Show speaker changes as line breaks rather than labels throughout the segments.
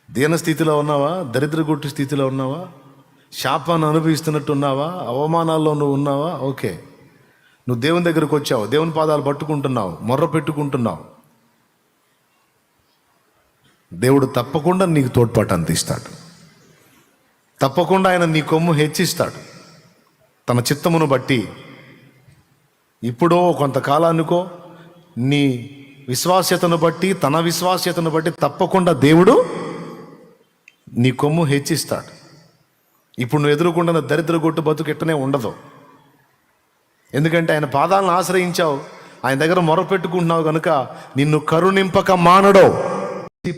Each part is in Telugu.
దీన స్థితిలో ఉన్నావా? దరిద్ర గుట్టు స్థితిలో ఉన్నావా? శాపాన్ని అనుభవిస్తున్నట్టు ఉన్నావా? అవమానాల్లో నువ్వు ఉన్నావా? ఓకే, నువ్వు దేవుని దగ్గరకు వచ్చావు, దేవుని పాదాలు పట్టుకుంటున్నావు, మొర్ర పెట్టుకుంటున్నావు. దేవుడు తప్పకుండా నీకు తోడ్పాటు అందిస్తాడు. తప్పకుండా ఆయన నీ కొమ్ము హెచ్చిస్తాడు. తన చిత్తమును బట్టి ఇప్పుడో కొంతకాలానికో నీ విశ్వాస్యతను బట్టి, తన విశ్వాస్యతను బట్టి తప్పకుండా దేవుడు నీ కొమ్ము హెచ్చిస్తాడు. ఇప్పుడు నువ్వు ఎదుర్కొంటున్న దరిద్ర గొట్టు బతుకు ఎట్టనే ఉండదు. ఎందుకంటే ఆయన పాదాలను ఆశ్రయించావు, ఆయన దగ్గర మొరపెట్టుకుంటున్నావు కనుక నిన్ను కరుణింపక మానడో.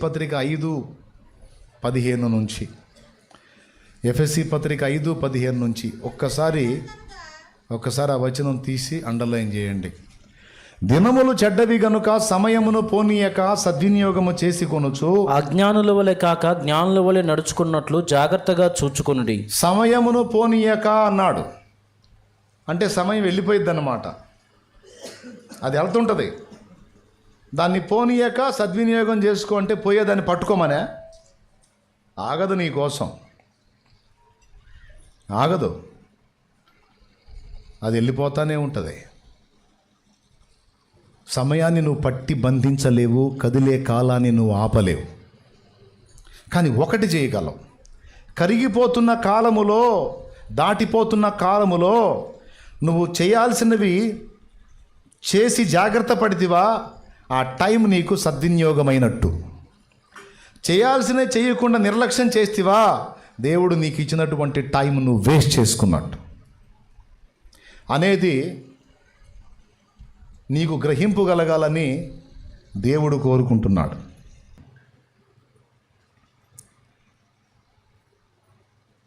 పత్రిక 5:15 నుంచి, ఎఫెసీ పత్రిక 5:15 నుంచి ఒక్కసారి ఆ వచనం తీసి అండర్లైన్ చేయండి. దినములు చెడ్డవి గనుక సమయమును పోనీయక సద్వినియోగము చేసుకొనుచు
అజ్ఞానుల వలె కాక జ్ఞానుల వలె నడుచుకున్నట్లు జాగ్రత్తగా చూచుకొనుడి.
సమయమును పోనీయక అన్నాడు అంటే సమయం వెళ్ళిపోయిద్ది అన్నమాట. అది వెళ్తుంటుంది. దాన్ని పోనీయక సద్వినియోగం చేసుకో అంటే పోయేదాన్ని పట్టుకోమనే ఆగదు, నీ కోసం ఆగదు, అది వెళ్ళిపోతానే ఉంటుంది. సమయాన్ని నువ్వు పట్టి బంధించలేవు, కదిలే కాలాన్ని నువ్వు ఆపలేవు. కానీ ఒకటి చేయగలవు, కరిగిపోతున్న కాలములో, దాటిపోతున్న కాలములో నువ్వు చేయాల్సినవి చేసి జాగ్రత్త పడితివా, ఆ టైం నీకు సద్వినియోగమైనట్టు. చేయాల్సినవి చేయకుండా నిర్లక్ష్యం చేస్తావా, దేవుడు నీకు ఇచ్చినటువంటి టైం నువ్వు వేస్ట్ చేసుకున్నట్టు అనేది నీకు గ్రహింపు కలగాలని దేవుడు కోరుకుంటున్నాడు.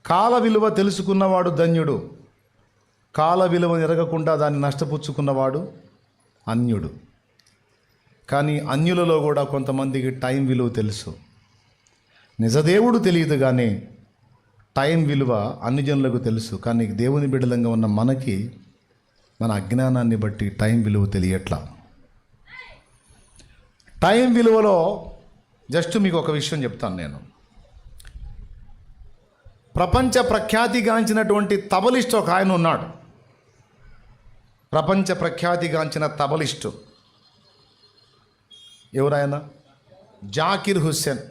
కాల విలువ తెలుసుకున్నవాడు ధన్యుడు, కాల విలువ ఎరగకుండా దాన్ని నష్టపుచ్చుకున్నవాడు అన్యుడు. కానీ అన్యులలో కూడా కొంతమందికి టైం విలువ తెలుసు. నిజదేవుడు తెలియదు కానీ టైం విలువ అన్ని జనులకు తెలుసు. కానీ దేవుని బిడ్డలంగా ఉన్న మనకి మన అజ్ఞానాన్ని బట్టి టైం విలువ తెలియట్లా. టైం విలువలో జస్ట్ మీకు ఒక విషయం చెప్తాను నేను. ప్రపంచ ప్రఖ్యాతిగాంచినటువంటి తబలిస్ట్ ఒక ఆయన ఉన్నాడు. ప్రపంచ ప్రఖ్యాతిగాంచిన తబలిస్టు ఎవరాయన? జాకిర్ హుస్సేన్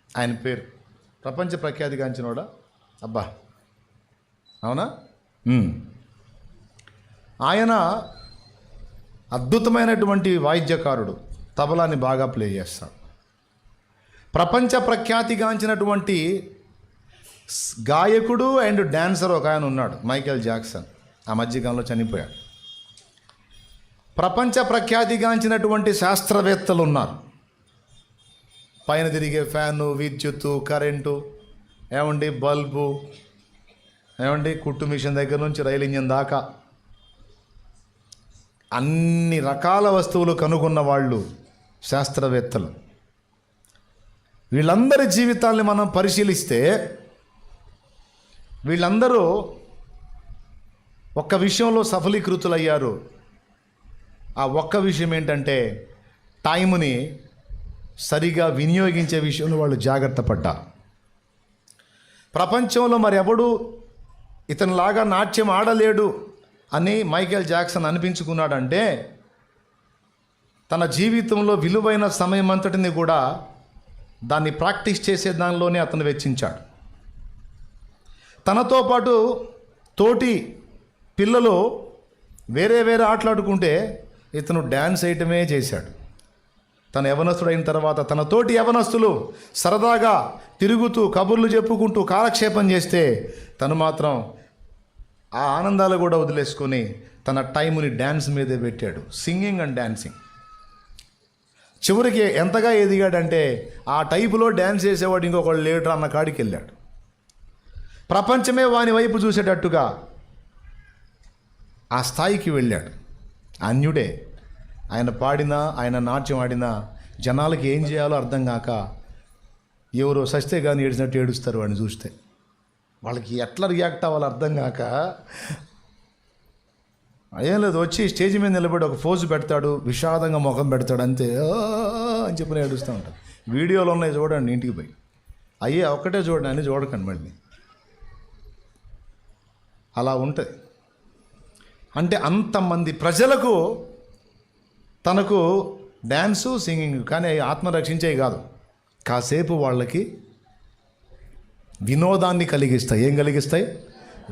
ఆయన పేరు. ప్రపంచ ప్రఖ్యాతిగాంచినోడా? అబ్బా, అవునా? ఆయన అద్భుతమైనటువంటి వాయిద్యకారుడు, తబలాని బాగా ప్లే చేస్తాడు. ప్రపంచ ప్రఖ్యాతిగాంచినటువంటి గాయకుడు అండ్ డాన్సర్ ఒక ఆయన ఉన్నాడు, మైకేల్ జాక్సన్. ఆ మధ్యకాలంలో చనిపోయాడు. ప్రపంచ ప్రఖ్యాతిగాంచినటువంటి శాస్త్రవేత్తలు ఉన్నారు. పైన తిరిగే ఫ్యాను, విద్యుత్తు, కరెంటు, ఏమండి బల్బు, ఏమండి కుట్టు మిషన్ దగ్గర నుంచి రైలు ఇంజన్ దాకా అన్ని రకాల వస్తువులు కనుగొన్న వాళ్ళు శాస్త్రవేత్తలు. వీళ్ళందరి జీవితాల్ని మనం పరిశీలిస్తే వీళ్ళందరూ ఒక్క విషయంలో సఫలీకృతులయ్యారు. ఆ ఒక్క విషయం ఏంటంటే టైంని సరిగా వినియోగించే విషయంలో వాళ్ళు జాగ్రత్త పడ్డారు. ప్రపంచంలో మరి ఎవడు ఇతనిలాగా నాట్యం ఆడలేడు అని మైకేల్ జాక్సన్ అనిపించుకున్నాడంటే తన జీవితంలో విలువైన సమయం అంతటిని కూడా దాన్ని ప్రాక్టీస్ చేసే దానిలోనే అతను వెచ్చించాడు. తనతో పాటు తోటి పిల్లలు వేరే ఆటలాడుకుంటే ఇతను డ్యాన్స్ వేయటమే చేశాడు. తన యవనస్తుడైన తర్వాత తన తోటి యవనస్తులు సరదాగా తిరుగుతూ కబుర్లు చెప్పుకుంటూ కాలక్షేపం చేస్తే తను మాత్రం ఆ ఆనందాలు కూడా వదిలేసుకొని తన టైంని డ్యాన్స్ మీదే పెట్టాడు, సింగింగ్ అండ్ డ్యాన్సింగ్. చివరికి ఎంతగా ఎదిగాడంటే ఆ టైపులో డ్యాన్స్ చేసేవాడు ఇంకొకళ్ళు లేటర్ అన్న కాడికి వెళ్ళాడు. ప్రపంచమే వాని వైపు చూసేటట్టుగా ఆ స్థాయికి వెళ్ళాడు. అన్యుడే. ఆయన పాడినా, ఆయన నాట్యం ఆడినా జనాలకి ఏం చేయాలో అర్థం కాక ఎవరో సస్తే కానీ ఏడిచినట్టు ఏడుస్తారు వాడిని చూస్తే. వాళ్ళకి ఎట్లా రియాక్ట్ అవ్వాలో అర్థం కాక ఏం లేదు, వచ్చి స్టేజ్ మీద నిలబడి ఒక పోజు పెడతాడు, విషాదంగా ముఖం పెడతాడు, అంతే అని చెప్పి ఏడుస్తూ ఉంటాడు. వీడియోలో ఉన్నాయి చూడండి ఇంటికి పోయి. అయ్యే ఒక్కటే చూడండి, అని చూడకండి మళ్ళీ. అలా ఉంటుంది. అంటే అంతమంది ప్రజలకు తనకు డ్యాన్సు, సింగింగ్, కానీ ఆత్మ రక్షించేవి కాదు, కాసేపు వాళ్ళకి వినోదాన్ని కలిగిస్తాయి. ఏం కలిగిస్తాయి?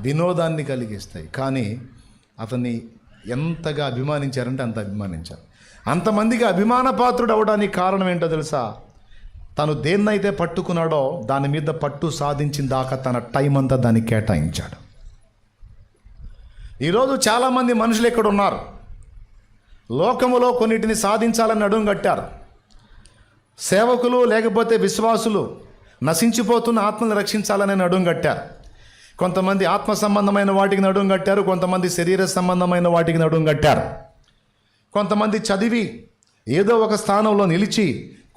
వినోదాన్ని కలిగిస్తాయి. కానీ అతన్ని ఎంతగా అభిమానించారంటే అంత అభిమానించారు. అంతమందికి అభిమాన పాత్రుడు అవడానికి కారణం ఏంటో తెలుసా? తను దేన్నైతే పట్టుకున్నాడో దాని మీద పట్టు సాధించిన దాకా తన టైం అంతా దానికి కేటాయించాడు. ఈరోజు చాలామంది మనుషులు ఇక్కడ ఉన్నారు, లోకములో కొన్నిటిని సాధించాలని నడుం కట్టారు. సేవకులు లేకపోతే విశ్వాసులు నశించిపోతున్న ఆత్మను రక్షించాలని నడుం కట్టారు. కొంతమంది ఆత్మ సంబంధమైన వాటికి నడుం కట్టారు, కొంతమంది శరీర సంబంధమైన వాటికి నడుం కట్టారు. కొంతమంది చదివి ఏదో ఒక స్థానంలో నిలిచి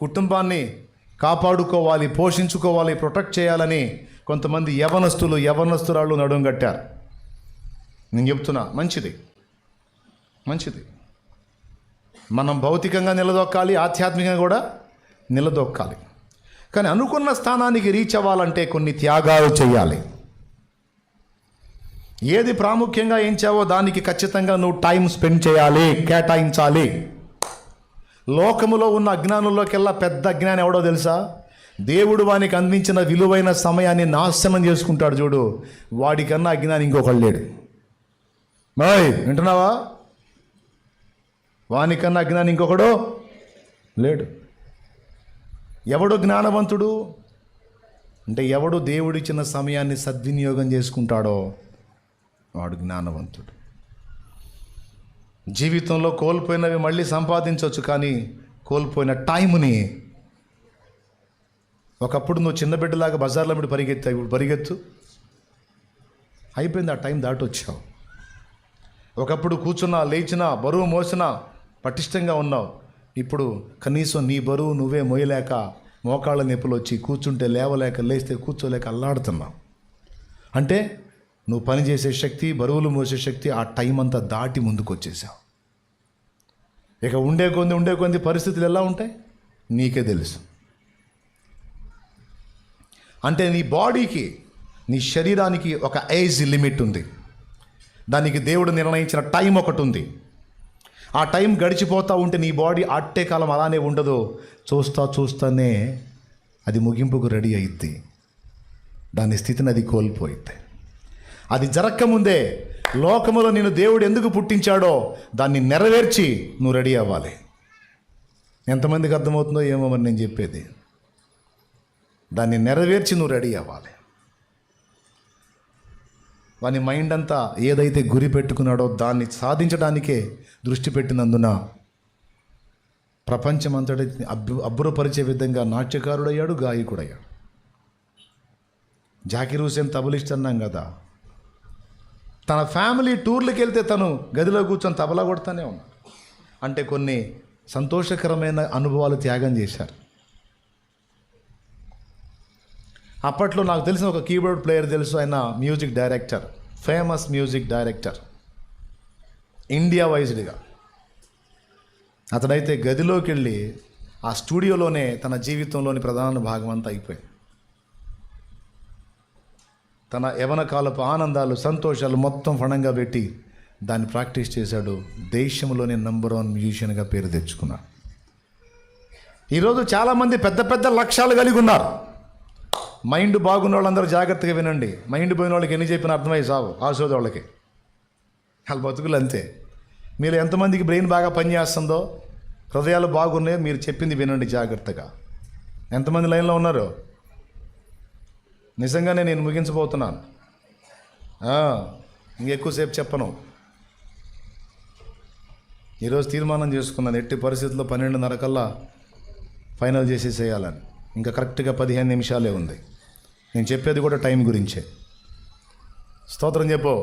కుటుంబాన్ని కాపాడుకోవాలి, పోషించుకోవాలి, ప్రొటెక్ట్ చేయాలని కొంతమంది యవనస్తురాళ్ళు నడుం కట్టారు. నేను చెప్తున్నా, మంచిది. మనం భౌతికంగా నిలదొక్కాలి, ఆధ్యాత్మికంగా కూడా నిలదొక్కాలి. కానీ అనుకున్న స్థానానికి రీచ్ అవ్వాలంటే కొన్ని త్యాగాలు చేయాలి. ఏది ప్రాముఖ్యంగా ఎంచావో దానికి ఖచ్చితంగా నువ్వు టైం స్పెండ్ చేయాలి, కేటాయించాలి. లోకములో ఉన్న అజ్ఞానుల్లోకెల్లా పెద్ద అజ్ఞానం ఎవడో తెలుసా? దేవుడు వానికి అందించిన విలువైన సమయాన్ని నాశనం చేసుకుంటాడు చూడు, వాడికన్నా అజ్ఞానం ఇంకొకళ్ళు లేడు. వింటున్నావా? వానికన్నా అజ్ఞానం ఇంకొకడు లేడు. ఎవడు జ్ఞానవంతుడు అంటే ఎవడు దేవుడిచ్చిన సమయాన్ని సద్వినియోగం చేసుకుంటాడో వాడు జ్ఞానవంతుడు. జీవితంలో కోల్పోయినవి మళ్ళీ సంపాదించవచ్చు, కానీ కోల్పోయిన టైంని, ఒకప్పుడు నువ్వు చిన్న బిడ్డలాగా బజార్లో పెట్టి పరిగెత్తావు, ఇప్పుడు పరిగెత్తు, అయిపోయింది, ఆ టైం దాటొచ్చావు. ఒకప్పుడు కూర్చున్నా, లేచినా, బరువు మోసినా పటిష్టంగా ఉన్నావు. ఇప్పుడు కనీసం నీ బరువు నువ్వే మోయలేక మోకాళ్ళ నొప్పులు వచ్చి కూర్చుంటే లేవలేక, లేస్తే కూర్చోలేక అల్లాడుతున్నావు. అంటే నువ్వు పనిచేసే శక్తి, బరువులు మోసే శక్తి ఆ టైం అంతా దాటి ముందుకు వచ్చేసావు. ఇక ఉండే కొద్ది పరిస్థితులు ఎలా ఉంటాయి నీకే తెలుసు. అంటే నీ బాడీకి, నీ శరీరానికి ఒక ఏజ్ లిమిట్ ఉంది. దానికి దేవుడు నిర్ణయించిన టైం ఒకటి ఉంది. ఆ టైం గడిచిపోతూ ఉంటే నీ బాడీ అట్టే కాలం అలానే ఉండదు. చూస్తానే అది ముగింపుకు రెడీ అయ్యిద్ది, దాని స్థితిని అది కోల్పోయిద్ది. అది జరగకముందే లోకములో నేను దేవుడు ఎందుకు పుట్టించాడో దాన్ని నెరవేర్చి నువ్వు రెడీ అవ్వాలి. ఎంతమందికి అర్థమవుతుందో ఏమో మరి నేను చెప్పేది. దాన్ని నెరవేర్చి నువ్వు రెడీ అవ్వాలి. వాని మైండ్ అంతా ఏదైతే గురి పెట్టుకున్నాడో దాన్ని సాధించడానికే దృష్టి పెట్టినందున ప్రపంచమంతటి అబ్బురపరిచే విధంగా నాట్యకారుడయ్యాడు, గాయకుడయ్యాడు. జాకీర్ హుసేన్ తబలిస్ట్ అన్నాం కదా, తన ఫ్యామిలీ టూర్లకు వెళ్తే తను గదిలో కూర్చొని తబలా కొడుతూనే ఉన్నాడు. అంటే కొన్ని సంతోషకరమైన అనుభవాలు త్యాగం చేశారు. అప్పట్లో నాకు తెలిసిన ఒక కీబోర్డ్ ప్లేయర్ తెలుసు, ఆయన music director, famous music director India వైజ్డ్గా. అతడైతే గదిలోకి వెళ్ళి ఆ స్టూడియోలోనే తన జీవితంలోని ప్రధాన భాగం అంతా అయిపోయింది. తన యవన కాలపు ఆనందాలు, సంతోషాలు మొత్తం ఫణంగా పెట్టి దాన్ని ప్రాక్టీస్ చేశాడు. దేశంలోనే నంబర్ 1 మ్యూజిషియన్గా పేరు తెచ్చుకున్నాడు. ఈరోజు చాలామంది పెద్ద పెద్ద లక్ష్యాలు కలిగి ఉన్నారు. మైండ్ బాగున్న వాళ్ళందరూ జాగ్రత్తగా వినండి. మైండ్ పోయిన వాళ్ళకి ఎన్ని చెప్పినా అర్థమై సావు ఆశోది వాళ్ళకి, వాళ్ళ బతుకులు అంతే. మీరు ఎంతమందికి బ్రెయిన్ బాగా పనిచేస్తుందో, హృదయాలు బాగున్నాయో మీరు చెప్పింది వినండి జాగ్రత్తగా. ఎంతమంది లైన్లో ఉన్నారు? నిజంగానే నేను ముగించబోతున్నాను, ఇంకెక్కువసేపు చెప్పను. ఈరోజు తీర్మానం చేసుకున్నాను, ఎట్టి పరిస్థితుల్లో 12:30 కల్లా ఫైనల్ చేసేసేయాలని. ఇంకా కరెక్ట్గా 15 నిమిషాలే ఉంది. నేను చెప్పేది కూడా టైం గురించే. స్తోత్రం చెప్పు,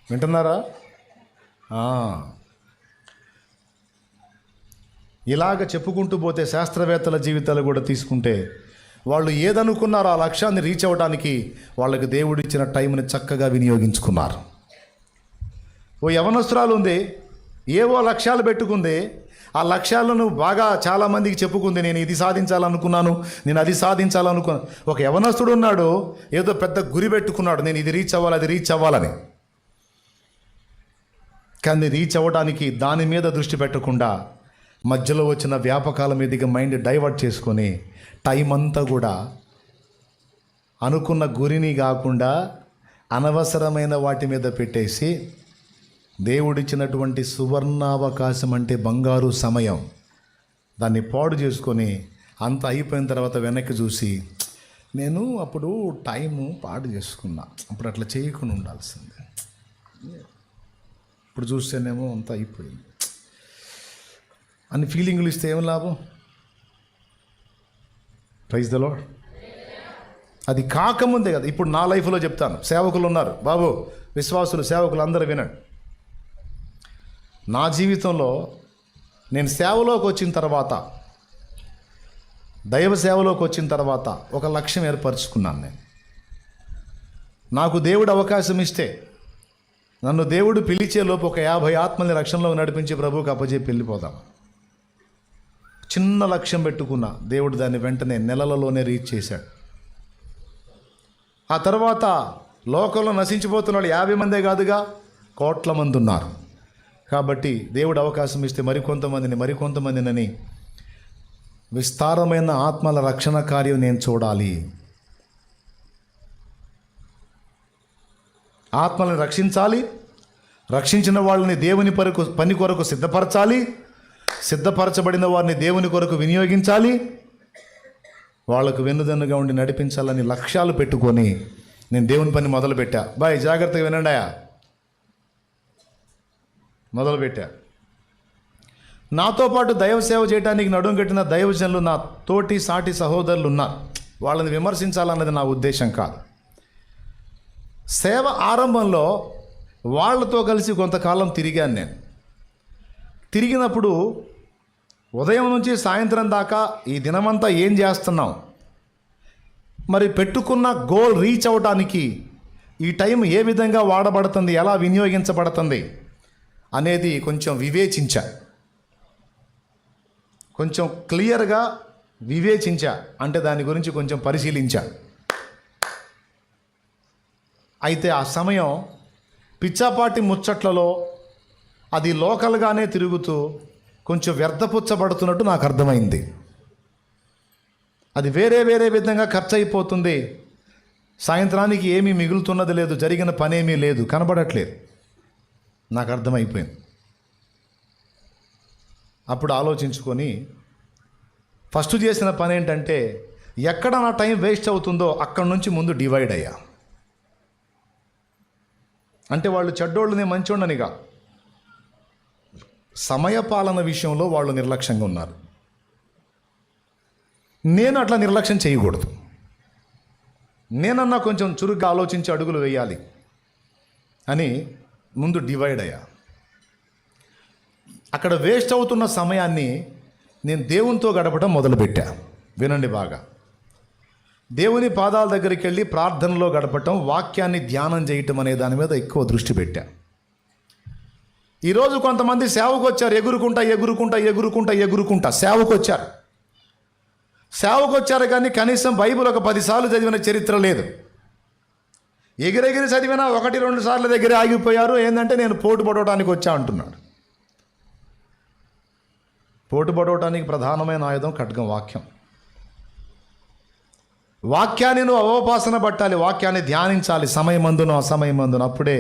వింటున్నారా? ఇలాగ చెప్పుకుంటూ పోతే శాస్త్రవేత్తల జీవితాలు కూడా తీసుకుంటే వాళ్ళు ఏదనుకున్నారో ఆ లక్ష్యాన్ని రీచ్ అవ్వడానికి వాళ్ళకి దేవుడిచ్చిన టైంని చక్కగా వినియోగించుకున్నారు. ఓ యవనస్తురాలు ఉంది, ఏవో లక్ష్యాలు పెట్టుకుంది. ఆ లక్ష్యాలను బాగా చాలామందికి చెప్పుకుంది. నేను ఇది సాధించాలనుకున్నాను, నేను అది సాధించాలనుకున్నాను. ఒక యవనస్తుడు ఉన్నాడు, ఏదో పెద్ద గురి పెట్టుకున్నాడు, నేను ఇది రీచ్ అవ్వాలి, అది రీచ్ అవ్వాలని. కానీ రీచ్ అవ్వడానికి దాని మీద దృష్టి పెట్టకుండా మధ్యలో వచ్చిన వ్యాపకాల మీదకి మైండ్ డైవర్ట్ చేసుకొని టైం అంతా కూడా అనుకున్న గురిని కాకుండా అనవసరమైన వాటి మీద పెట్టేసి దేవుడిచ్చినటువంటి సువర్ణావకాశం అంటే బంగారు సమయం దాన్ని పాడు చేసుకొని అంత అయిపోయిన తర్వాత వెనక్కి చూసి నేను అప్పుడు టైము పాడు చేసుకున్నా, అప్పుడు అట్లా చేయకుండా ఉండాల్సిందే, ఇప్పుడు చూస్తేనేమో అంత అయిపోయింది అని ఫీలింగ్లు ఇస్తే ఏం లాభం? Praise the lord. అది కాకముందే కదా. ఇప్పుడు నా లైఫ్లో చెప్తాను, సేవకులు ఉన్నారు బాబు, విశ్వాసులు సేవకులు అందరూ వినండి. నా జీవితంలో నేను సేవలోకి వచ్చిన తర్వాత, దైవ సేవలోకి వచ్చిన తర్వాత ఒక లక్ష్యం ఏర్పరచుకున్నాను. నేను నాకు దేవుడు అవకాశం ఇస్తే, నన్ను దేవుడు పిలిచే లోపు ఒక 50 ఆత్మల్ని రక్షణలో నడిపించి ప్రభువుకి అప్పజెప్పి వెళ్ళిపోదాం. చిన్న లక్ష్యం పెట్టుకున్నా, దేవుడు దాన్ని వెంటనే నెలలలోనే రీచ్ చేశాడు. ఆ తర్వాత లోకంలో నశించిపోతున్న వాళ్ళు 50 మందే కాదుగా, కోట్ల మంది ఉన్నారు. కాబట్టి దేవుడు అవకాశం ఇస్తే మరికొంతమందిని విస్తారమైన ఆత్మల రక్షణ కార్యం నేను చూడాలి. ఆత్మలను రక్షించాలి, రక్షించిన వాళ్ళని దేవుని పని కొరకు సిద్ధపరచాలి, సిద్ధపరచబడిన వారిని దేవుని కొరకు వినియోగించాలి, వాళ్లకు వెన్నుదన్నుగా ఉండి నడిపించాలని లక్ష్యాలు పెట్టుకొని నేను దేవుని పని మొదలుపెట్టా. బాయ్ జాగ్రత్తగా వినండియా, మొదలుపెట్టా. నాతో పాటు దైవ సేవ చేయడానికి నడుం కట్టిన దైవజనులు, నా తోటి సాటి సహోదరులు ఉన్నారు. వాళ్ళని విమర్శించాలన్నది నా ఉద్దేశం కాదు. సేవ ఆరంభంలో వాళ్ళతో కలిసి కొంతకాలం తిరిగాను. నేను తిరిగినప్పుడు ఉదయం నుంచి సాయంత్రం దాకా ఈ దినమంతా ఏం చేస్తున్నాం, మరి పెట్టుకున్న గోల్ రీచ్ అవ్వడానికి ఈ టైం ఏ విధంగా వాడబడుతుంది, ఎలా వినియోగించబడుతుంది అనేది కొంచెం వివేచించా, కొంచెం క్లియర్గా వివేచించా, అంటే దాని గురించి కొంచెం పరిశీలించా. అయితే ఆ సమయం పిచ్చాపాటి ముచ్చట్లలో అది లోకల్గానే తిరుగుతూ కొంచెం వ్యర్థపుచ్చబడుతున్నట్టు నాకు అర్థమైంది. అది వేరే విధంగా ఖర్చు అయిపోతుంది. సాయంత్రానికి ఏమీ మిగులుతున్నది లేదు, జరిగిన పనేమీ లేదు, కనబడట్లేదు. నాకు అర్థమైపోయింది. అప్పుడు ఆలోచించుకొని ఫస్ట్ చేసిన పని ఏంటంటే, ఎక్కడ నా టైం వేస్ట్ అవుతుందో అక్కడి నుంచి ముందు డివైడ్ అయ్యా. అంటే వాళ్ళు చెడ్డోళ్ళు, నేను మంచోళ్ళనిగా, సమయపాలన విషయంలో వాళ్ళు నిర్లక్ష్యంగా ఉన్నారు. నేను అట్లా నిర్లక్ష్యం చేయకూడదు. నేనన్నా కొంచెం చురుగ్గా ఆలోచించి అడుగులు వేయాలి అని ముందు డివైడ్ అయ్యా. అక్కడ వేస్ట్ అవుతున్న సమయాన్ని నేను దేవునితో గడపడం మొదలుపెట్టా. వినండి బాగా. దేవుని పాదాల దగ్గరికి వెళ్ళి ప్రార్థనలో గడపటం, వాక్యాన్ని ధ్యానం చేయటం అనే దాని మీద ఎక్కువ దృష్టి పెట్టా. ఈరోజు కొంతమంది సేవకు వచ్చారు, ఎగురుకుంటా సేవకు వచ్చారు కానీ కనీసం బైబిల్ ఒక 10 సార్లు చదివిన చరిత్ర లేదు. ఎగిరెగిరి చదివినా 1-2 సార్లు దగ్గర ఆగిపోయారు. ఏంటంటే నేను పోటు పడవడానికి వచ్చా అంటున్నాడు. పోటు పడవటానికి ప్రధానమైన ఆయుధం ఖడ్గం, వాక్యం. వాక్యాన్ని నువ్వు అవపాసన పట్టాలి, వాక్యాన్ని ధ్యానించాలి సమయమందును అసమయమందును. అప్పుడే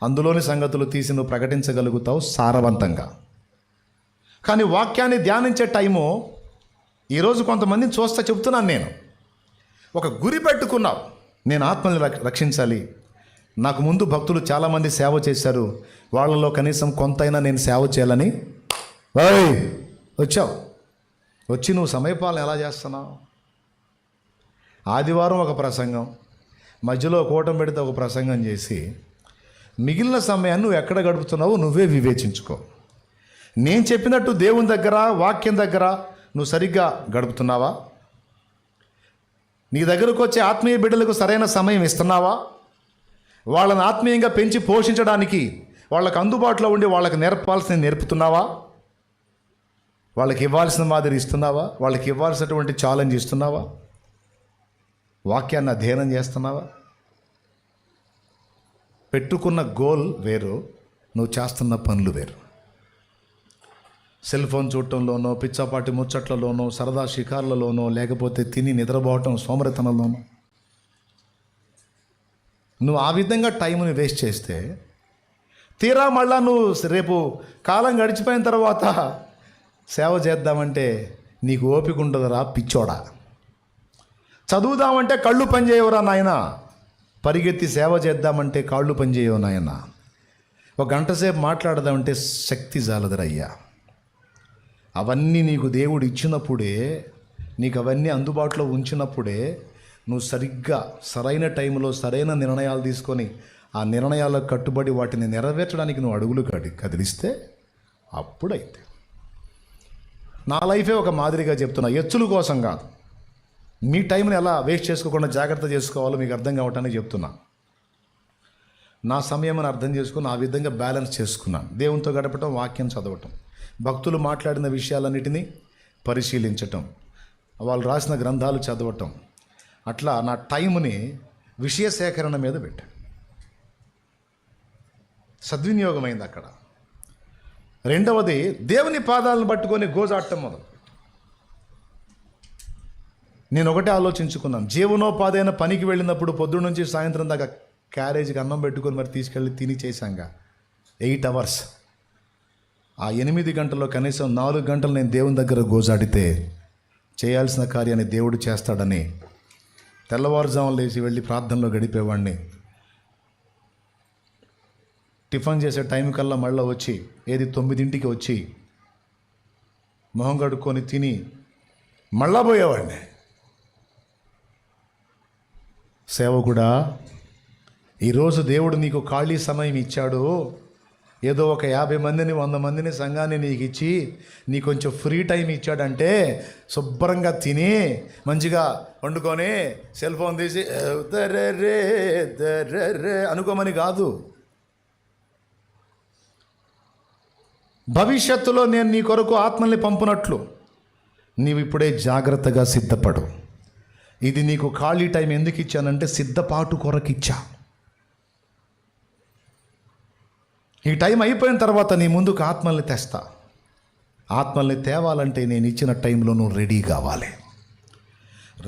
అందులోని సంగతులు తీసి నువ్వు ప్రకటించగలుగుతావు సారవంతంగా. కానీ వాక్యాన్ని ధ్యానించే టైము ఈరోజు కొంతమందిని చూస్తా చెప్తున్నాను నేను. ఒక గురి పెట్టుకున్నావు, నేను ఆత్మని రక్షించాలి. నాకు ముందు భక్తులు చాలామంది సేవ చేశారు, వాళ్ళలో కనీసం కొంతైనా నేను సేవ చేయాలని వచ్చావు. వచ్చి నువ్వు సమయపాలన ఎలా చేస్తున్నావు? ఆదివారం ఒక ప్రసంగం, మధ్యలో కూటం పెడితే ఒక ప్రసంగం చేసి మిగిలిన సమయాన్ని నువ్వు ఎక్కడ గడుపుతున్నావో నువ్వే వివేచించుకో. నేను చెప్పినట్టు దేవుని దగ్గర, వాక్యం దగ్గర నువ్వు సరిగ్గా గడుపుతున్నావా? నీ దగ్గరకు వచ్చే ఆత్మీయ బిడ్డలకు సరైన సమయం ఇస్తున్నావా? వాళ్ళని ఆత్మీయంగా పెంచి పోషించడానికి వాళ్ళకు అందుబాటులో ఉండి వాళ్ళకి నేర్పాల్సింది నేర్పుతున్నావా? వాళ్ళకి ఇవ్వాల్సిన మాదిరి ఇస్తున్నావా? వాళ్ళకి ఇవ్వాల్సినటువంటి ఛాలెంజ్ ఇస్తున్నావా? వాక్యాన్ని అధ్యయనం చేస్తున్నావా? పెట్టుకున్న గోల్ వేరు, నువ్వు చేస్తున్న పనులు వేరు. సెల్ ఫోన్ చూడటంలోనో, పిచ్చాపాటి ముచ్చట్లలోనో, సరదా షికార్లలోనో, లేకపోతే తిని నిద్రపోవటం సోమరితనంలోనో నువ్వు ఆ విధంగా టైంని వేస్ట్ చేస్తే తీరా మళ్ళా నువ్వు రేపు కాలం గడిచిపోయిన తర్వాత సేవ చేద్దామంటే నీకు ఓపిక ఉండదురా పిచ్చోడా. చదువుదామంటే కళ్ళు పనిచేయవురా నాయన. పరిగెత్తి సేవ చేద్దామంటే కాళ్ళు పనిచేయవు నాయన. ఒక గంట సేపు మాట్లాడదామంటే శక్తి జాలదరయ్యా. అవన్నీ నీకు దేవుడు ఇచ్చినప్పుడే, నీకు అవన్నీ అందుబాటులో ఉంచినప్పుడే నువ్వు సరిగ్గా సరైన టైంలో సరైన నిర్ణయాలు తీసుకొని ఆ నిర్ణయాలకు కట్టుబడి వాటిని నెరవేర్చడానికి నువ్వు అడుగులు కదిలిస్తే అప్పుడైతే. నా లైఫే ఒక మాదిరిగా చెప్తున్నా, ఎచ్చుల కోసం కాదు. మీ టైంని ఎలా వేస్ట్ చేసుకోకుండా జాగ్రత్త చేసుకోవాలో మీకు అర్థం కావటానికి చెప్తున్నా. నా సమయం అర్థం చేసుకుని ఆ విధంగా బ్యాలెన్స్ చేసుకున్నాను. దేవునితో గడపటం, వాక్యం చదవటం, భక్తులు మాట్లాడిన విషయాలన్నిటినీ పరిశీలించటం, వాళ్ళు రాసిన గ్రంథాలు చదవటం, అట్లా నా టైంని విషయ సేకరణ మీద పెట్టాను. సద్వినియోగమైంది అక్కడ. రెండవది, దేవుని పాదాలను పట్టుకొని గోజాడటం మొదలు. నేను ఒకటే ఆలోచించుకున్నాను, జీవనోపాధైన పనికి వెళ్ళినప్పుడు పొద్దున్న నుంచి సాయంత్రం దాకా క్యారేజీకి అన్నం పెట్టుకొని మరి తీసుకెళ్ళి తిని చేశాంగా 8 hours. ఆ 8 గంటల్లో కనీసం 4 గంటలు నేను దేవుని దగ్గర గోజాడితే చేయాల్సిన కార్యాన్ని దేవుడు చేస్తాడని తెల్లవారుజామున లేచి వెళ్ళి ప్రార్థనలో గడిపేవాడిని. టిఫిన్ చేసే టైం కల్లా మళ్ళీ వచ్చి 9ంటికి వచ్చి మొహం కడుక్కొని తిని మళ్ళా పోయేవాడిని. సేవకుడా, ఈరోజు దేవుడు నీకు ఖాళీ సమయం ఇచ్చాడు. ఏదో ఒక 50 మందిని 100 మందిని సంఘాన్ని నీకు ఇచ్చి నీ కొంచెం ఫ్రీ టైం ఇచ్చాడంటే శుభ్రంగా తిని మంచిగా వండుకొని సెల్ ఫోన్ తీసి దర్రే అనుకోమని కాదు. భవిష్యత్తులో నేను నీ కొరకు ఆత్మల్ని పంపునట్లు నీవు ఇప్పుడే జాగ్రత్తగా సిద్ధపడు. ఇది నీకు ఖాళీ టైం ఎందుకు ఇచ్చానంటే సిద్ధపాటు కొరకు ఇచ్చా. ఈ టైం అయిపోయిన తర్వాత నీ ముందుకు ఆత్మల్ని తెస్తా. ఆత్మల్ని తేవాలంటే నేను ఇచ్చిన టైంలో నువ్వు రెడీ కావాలి.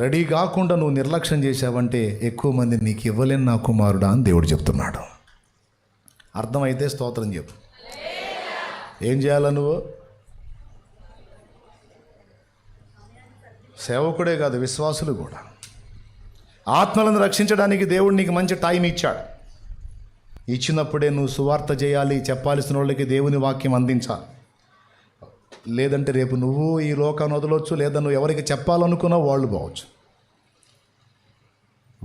రెడీ కాకుండా నువ్వు నిర్లక్ష్యం చేసావంటే ఎక్కువ మంది నీకు ఇవ్వలేని నా కుమారుడా అని దేవుడు చెప్తున్నాడు. అర్థమైతే స్తోత్రం చెప్పు. ఏం చేయాలా నువ్వు? సేవకుడే కాదు, విశ్వాసులు కూడా. ఆత్మలను రక్షించడానికి దేవుడు నీకు మంచి టైం ఇచ్చాడు. ఇచ్చినప్పుడే నువ్వు సువార్త చేయాలి, చెప్పాల్సిన వాళ్ళకి దేవుని వాక్యం అందించాలి. లేదంటే రేపు నువ్వు ఈ లోకాన్ని వదలవచ్చు, లేదా నువ్వు ఎవరికి చెప్పాలనుకున్నావు వాళ్ళు పోవచ్చు.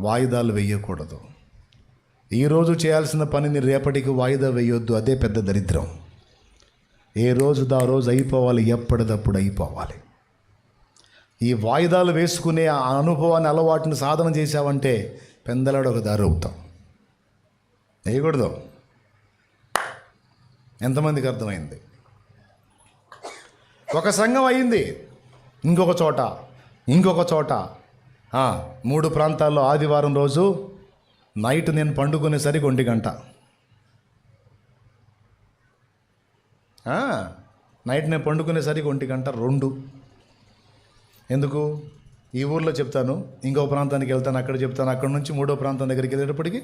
వాయిదాలు వేయకూడదు. ఈరోజు చేయాల్సిన పనిని రేపటికి వాయిదా వేయొద్దు. అదే పెద్ద దరిద్రం. ఏ రోజు ఆ రోజు అయిపోవాలి, ఎప్పటిదప్పుడు అయిపోవాలి. ఈ వాయిదాలు వేసుకునే ఆ అనుభవాన్ని, అలవాటుని సాధన చేసావంటే పెందలాడు ఒక దారి అవుతాం. వేయకూడదు. ఎంతమందికి అర్థమైంది? ఒక సంఘం అయింది, ఇంకొక చోట 3 ప్రాంతాల్లో ఆదివారం రోజు నైట్ నేను పండుకునేసరికి 1 గంట. నైట్ నేను పండుకునేసరికి 1 గంట 2. ఎందుకు? ఈ ఊర్లో చెప్తాను, ఇంకో ప్రాంతానికి వెళ్తాను, అక్కడ చెప్తాను, అక్కడ నుంచి 3వ ప్రాంతం దగ్గరికి వెళ్ళేటప్పటికి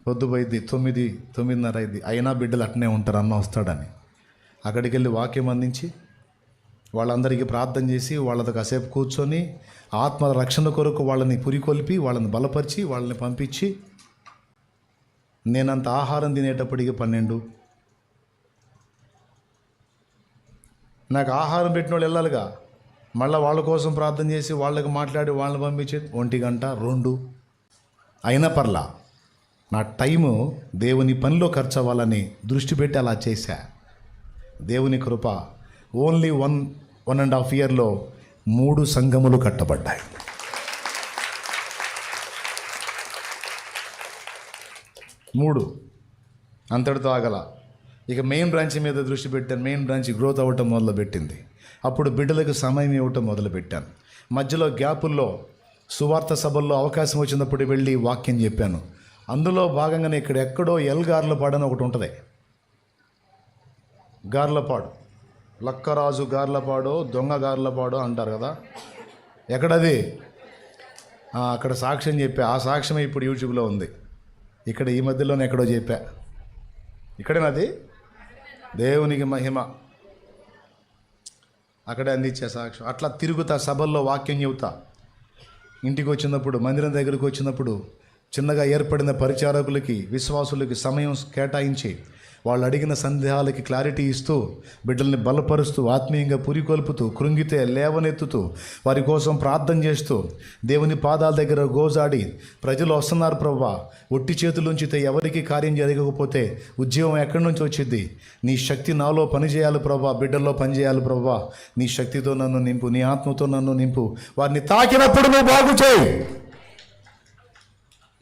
పొద్దుపోయింది, 9, 9:30 అయింది. అయినా బిడ్డలు అట్నే ఉంటారు, అన్న వస్తాడని. అక్కడికి వెళ్ళి వాక్యం అందించి వాళ్ళందరికీ ప్రార్థన చేసి వాళ్ళతో కాసేపు కూర్చొని ఆత్మ రక్షణ కొరకు వాళ్ళని పురికొల్పి వాళ్ళని బలపరిచి వాళ్ళని పంపించి నేనంత ఆహారం తినేటప్పటికి 12. నాకు ఆహారం పెట్టిన వాళ్ళు వెళ్ళాలిగా, మళ్ళీ వాళ్ళ కోసం ప్రార్థన చేసి వాళ్ళకి మాట్లాడి వాళ్ళని పంపించేది 1 గంట 2. అయినా పర్లా నా టైము దేవుని పనిలో ఖర్చు అవ్వాలని దృష్టి పెట్టి అలా చేశా. దేవుని కృప, ఓన్లీ 1.5 yearలో 3 సంఘములు కట్టబడ్డాయి. 3 అంతటితో ఆగల. ఇక మెయిన్ బ్రాంచ్ మీద దృష్టి పెట్టాను. మెయిన్ బ్రాంచ్ గ్రోత్ అవ్వటం మొదలుపెట్టింది. అప్పుడు బిడ్డలకు సమయం ఇవ్వటం మొదలుపెట్టాను. మధ్యలో గ్యాపుల్లో సువార్త సభల్లో అవకాశం వచ్చినప్పుడు వెళ్ళి వాక్యం చెప్పాను. అందులో భాగంగానే ఇక్కడ ఎక్కడో గార్లపాడు అని ఒకటి ఉంటుంది. గార్లపాడు, లక్కరాజు గార్లపాడో దొంగ గార్లపాడో అంటారు కదా, ఎక్కడది? అక్కడ సాక్ష్యం చెప్పా. ఆ సాక్ష్యం ఇప్పుడు యూట్యూబ్లో ఉంది. ఇక్కడ ఈ మధ్యలోనే ఎక్కడో చెప్పా. ఇక్కడేనది, దేవునికి మహిమ. అక్కడే అందించే సాక్ష్యం. అట్లా తిరుగుతా, సభల్లో వాక్యం చెబుతా. ఇంటికి వచ్చినప్పుడు, మందిరం దగ్గరికి వచ్చినప్పుడు చిన్నగా ఏర్పడిన పరిచారకులకి, విశ్వాసులకి సమయం కేటాయించి వాళ్ళు అడిగిన సందేహాలకి క్లారిటీ ఇస్తూ, బిడ్డల్ని బలపరుస్తూ, ఆత్మీయంగా పురికొల్పుతూ, కృంగితే లేవనెత్తుతూ, వారి కోసం ప్రార్థన చేస్తూ, దేవుని పాదాల దగ్గర గోజాడి, ప్రజలు వస్తున్నారు ప్రభువా, ఒట్టి చేతులు ఉంచితే ఎవరికి కార్యం జరగకపోతే ఉద్యోగం ఎక్కడి నుంచి వచ్చింది? నీ శక్తి నాలో పనిచేయాలి ప్రభువా, బిడ్డల్లో పనిచేయాలి ప్రభువా, నీ శక్తితో నన్ను నింపు, నీ ఆత్మతో నన్ను నింపు, వారిని తాకినప్పుడు నువ్వు బాగు చేయి,